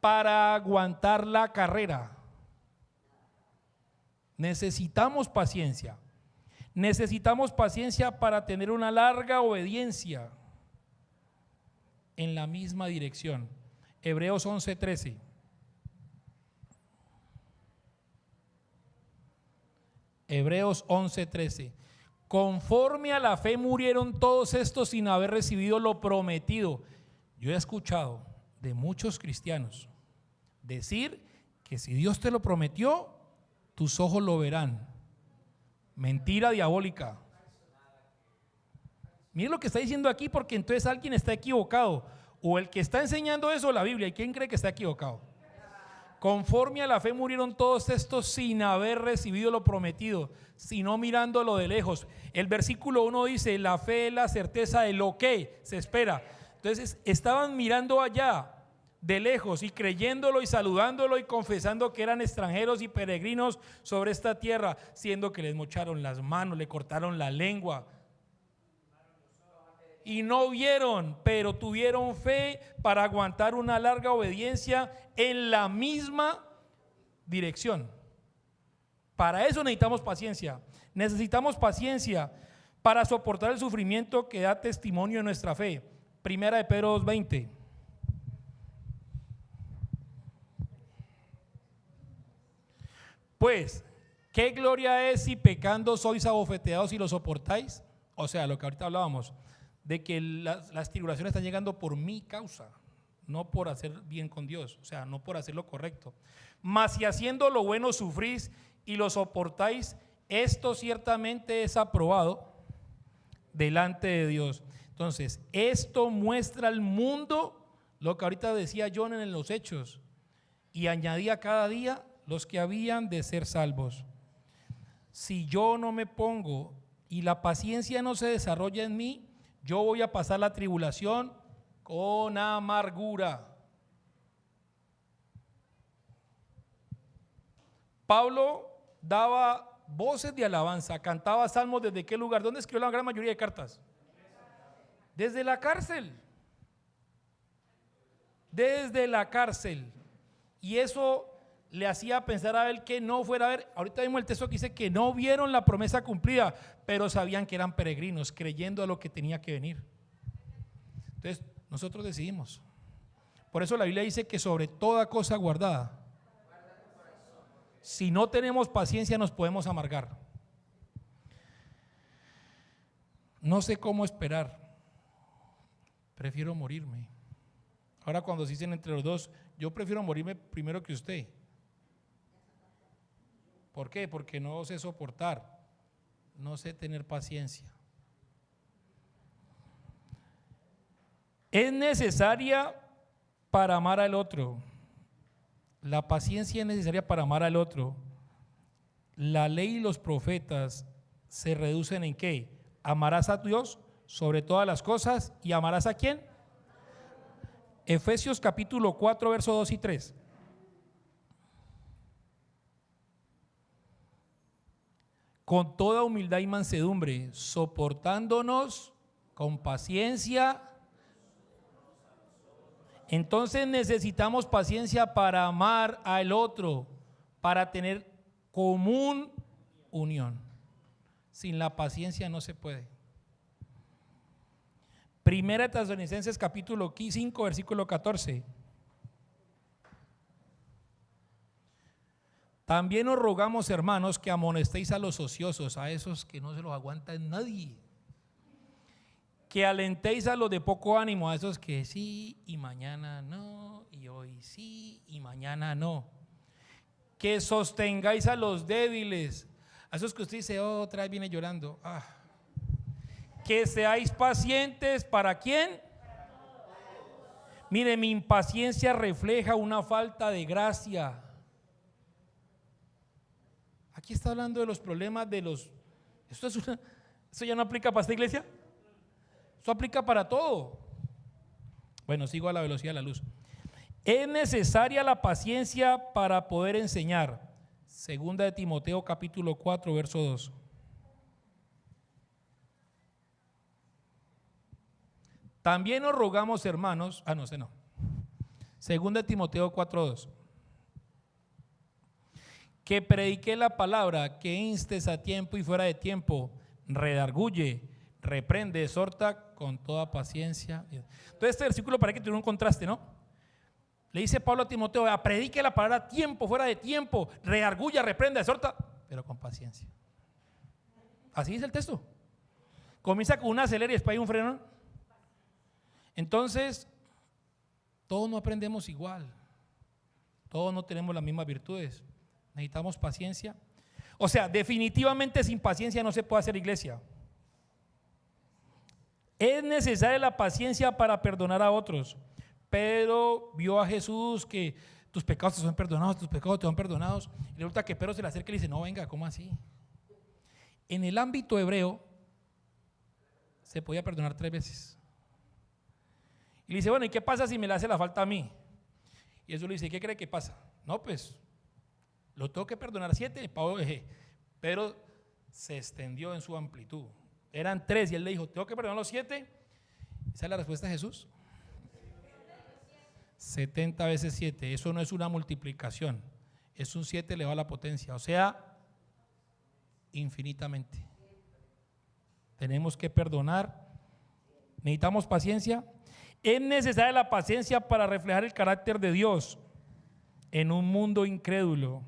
para aguantar la carrera. Necesitamos paciencia. Necesitamos paciencia para tener una larga obediencia en la misma dirección. Hebreos 11:13. Hebreos 11:13. Conforme a la fe murieron todos estos sin haber recibido lo prometido. Yo he escuchado de muchos cristianos decir que si Dios te lo prometió, tus ojos lo verán. Mentira diabólica. Miren lo que está diciendo aquí, porque entonces alguien está equivocado. O el que está enseñando eso, la Biblia. ¿Y quién cree que está equivocado? Conforme a la fe murieron todos estos sin haber recibido lo prometido, sino mirándolo de lejos. El versículo 1 dice: la fe es la certeza de lo que se espera. Entonces estaban mirando allá de lejos y creyéndolo y saludándolo y confesando que eran extranjeros y peregrinos sobre esta tierra, siendo que les mocharon las manos, le cortaron la lengua y no vieron, pero tuvieron fe para aguantar una larga obediencia en la misma dirección. Para eso necesitamos paciencia. Necesitamos paciencia para soportar el sufrimiento que da testimonio de nuestra fe. Primera de Pedro 2:20. Pues, ¿qué gloria es si pecando sois abofeteados y lo soportáis? O sea, lo que ahorita hablábamos, de que las tribulaciones están llegando por mi causa, no por hacer bien con Dios, o sea, no por hacer lo correcto. Mas si haciendo lo bueno sufrís y lo soportáis, esto ciertamente es aprobado delante de Dios. Entonces, esto muestra al mundo lo que ahorita decía John en los Hechos, y añadía cada día los que habían de ser salvos. Si yo no me pongo y la paciencia no se desarrolla en mí, yo voy a pasar la tribulación con amargura. Pablo daba voces de alabanza, cantaba salmos. ¿Desde qué lugar? ¿Dónde escribió la gran mayoría de cartas? Desde la cárcel. Desde la cárcel. Y eso le hacía pensar a él que no fuera a ver. Ahorita vimos el texto que dice que no vieron la promesa cumplida, pero sabían que eran peregrinos, creyendo a lo que tenía que venir. Entonces nosotros decidimos. Por eso la Biblia dice que sobre toda cosa guardada, si no tenemos paciencia, nos podemos amargar. No sé cómo esperar, prefiero morirme. Ahora cuando se dicen entre los dos, yo prefiero morirme primero que usted. ¿Por qué? Porque no sé soportar, no sé tener paciencia. Es necesaria para amar al otro. La paciencia es necesaria para amar al otro. La ley y los profetas se reducen en ¿qué? Amarás a Dios sobre todas las cosas y amarás ¿a quién? Efesios capítulo 4, versos 2 y 3. Con toda humildad y mansedumbre, soportándonos con paciencia. Entonces necesitamos paciencia para amar al otro, para tener común unión. Sin la paciencia no se puede. Primera de Tesalonicenses capítulo 5, versículo 14. También os rogamos, hermanos, que amonestéis a los ociosos, a esos que no se los aguanta nadie, que alentéis a los de poco ánimo, a esos que sí y mañana no, y hoy sí y mañana no, que sostengáis a los débiles, a esos que usted dice, oh, otra vez viene llorando, que seáis pacientes. ¿Para quién? Mire, mi impaciencia refleja una falta de gracia. Aquí está hablando de los problemas de los... ¿Esto ya no aplica para esta iglesia? Eso aplica para todo. Bueno, sigo a la velocidad de la luz. Es necesaria la paciencia para poder enseñar. Segunda de Timoteo capítulo 4, verso 2. También os rogamos, hermanos, Segunda de Timoteo 4, 2. Que predique la palabra, que instes a tiempo y fuera de tiempo, redarguye, reprende, exhorta con toda paciencia. Entonces este versículo para que tiene un contraste, ¿no? Le dice Pablo a Timoteo, predique la palabra a tiempo, fuera de tiempo, redarguya, reprende, exhorta, pero con paciencia. Así dice el texto. Comienza con un acelera y después hay un freno. Entonces, todos no aprendemos igual. Todos no tenemos las mismas virtudes. Necesitamos paciencia. O sea, definitivamente sin paciencia no se puede hacer iglesia. Es necesaria la paciencia para perdonar a otros. Pedro vio a Jesús que tus pecados te son perdonados, tus pecados te son perdonados. Y resulta que Pedro se le acerca y le dice, no, venga, ¿cómo así? En el ámbito hebreo se podía perdonar 3 veces. Y le dice, bueno, ¿y qué pasa si me le hace la falta a mí? Y Jesús le dice, ¿qué cree que pasa? No, pues lo tengo que perdonar 7. Pero se extendió en su amplitud. Eran 3 y él le dijo, tengo que perdonar los 7. ¿Esa es la respuesta de Jesús? 70 veces 7. Eso no es una multiplicación, es un 7 elevado a la potencia, o sea, infinitamente. Tenemos que perdonar. Necesitamos paciencia. Es necesaria la paciencia para reflejar el carácter de Dios en un mundo incrédulo.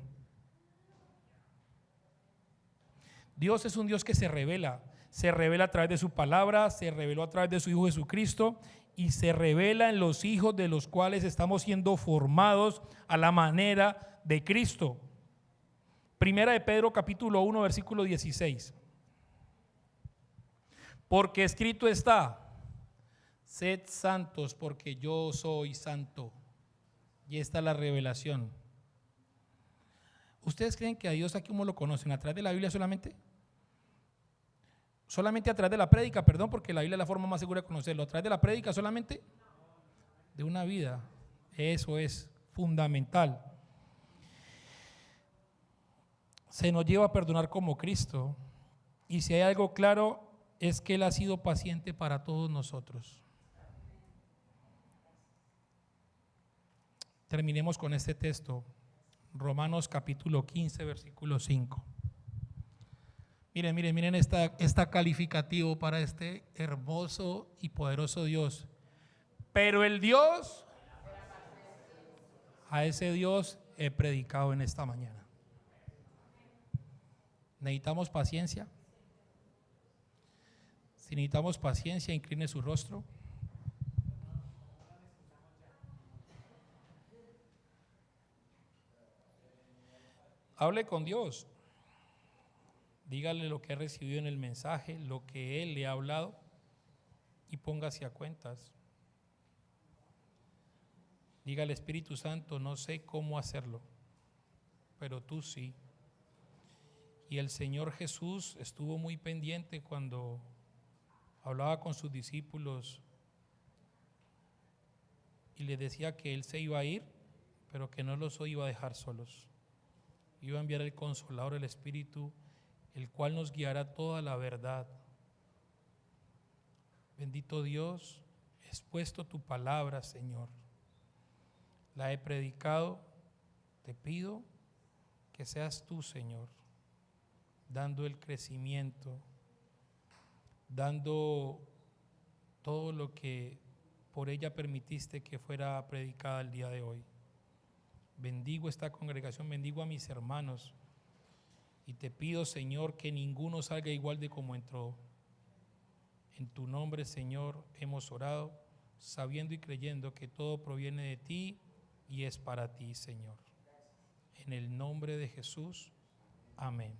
Dios es un Dios que se revela a través de su palabra, se reveló a través de su Hijo Jesucristo y se revela en los hijos de los cuales estamos siendo formados a la manera de Cristo. Primera de Pedro capítulo 1 versículo 16. Porque escrito está, sed santos porque yo soy santo. Y esta es la revelación. ¿Ustedes creen que a Dios aquí cómo lo conocen? ¿A través de la Biblia solamente? Solamente a través de la prédica, perdón, porque la Biblia es la forma más segura de conocerlo. ¿A través de la prédica solamente? De una vida. Eso es fundamental. Se nos lleva a perdonar como Cristo. Y si hay algo claro, es que Él ha sido paciente para todos nosotros. Terminemos con este texto. Romanos capítulo 15, versículo 5. Miren esta calificativo para este hermoso y poderoso Dios. Pero el Dios, a ese Dios he predicado en esta mañana. Necesitamos paciencia. Si necesitamos paciencia, incline su rostro. Hable con Dios. Dígale lo que ha recibido en el mensaje, lo que Él le ha hablado y póngase a cuentas. Dígale, Espíritu Santo, no sé cómo hacerlo, pero tú sí. Y el Señor Jesús estuvo muy pendiente cuando hablaba con sus discípulos y les decía que Él se iba a ir, pero que no los iba a dejar solos. Iba a enviar el Consolador, el Espíritu, el cual nos guiará toda la verdad. Bendito Dios, he expuesto tu palabra, Señor. La he predicado. Te pido que seas tú, Señor, dando el crecimiento, dando todo lo que por ella permitiste que fuera predicada el día de hoy. Bendigo esta congregación, bendigo a mis hermanos y te pido, Señor, que ninguno salga igual de como entró. En tu nombre, Señor, hemos orado, sabiendo y creyendo que todo proviene de ti y es para ti, Señor. En el nombre de Jesús, amén.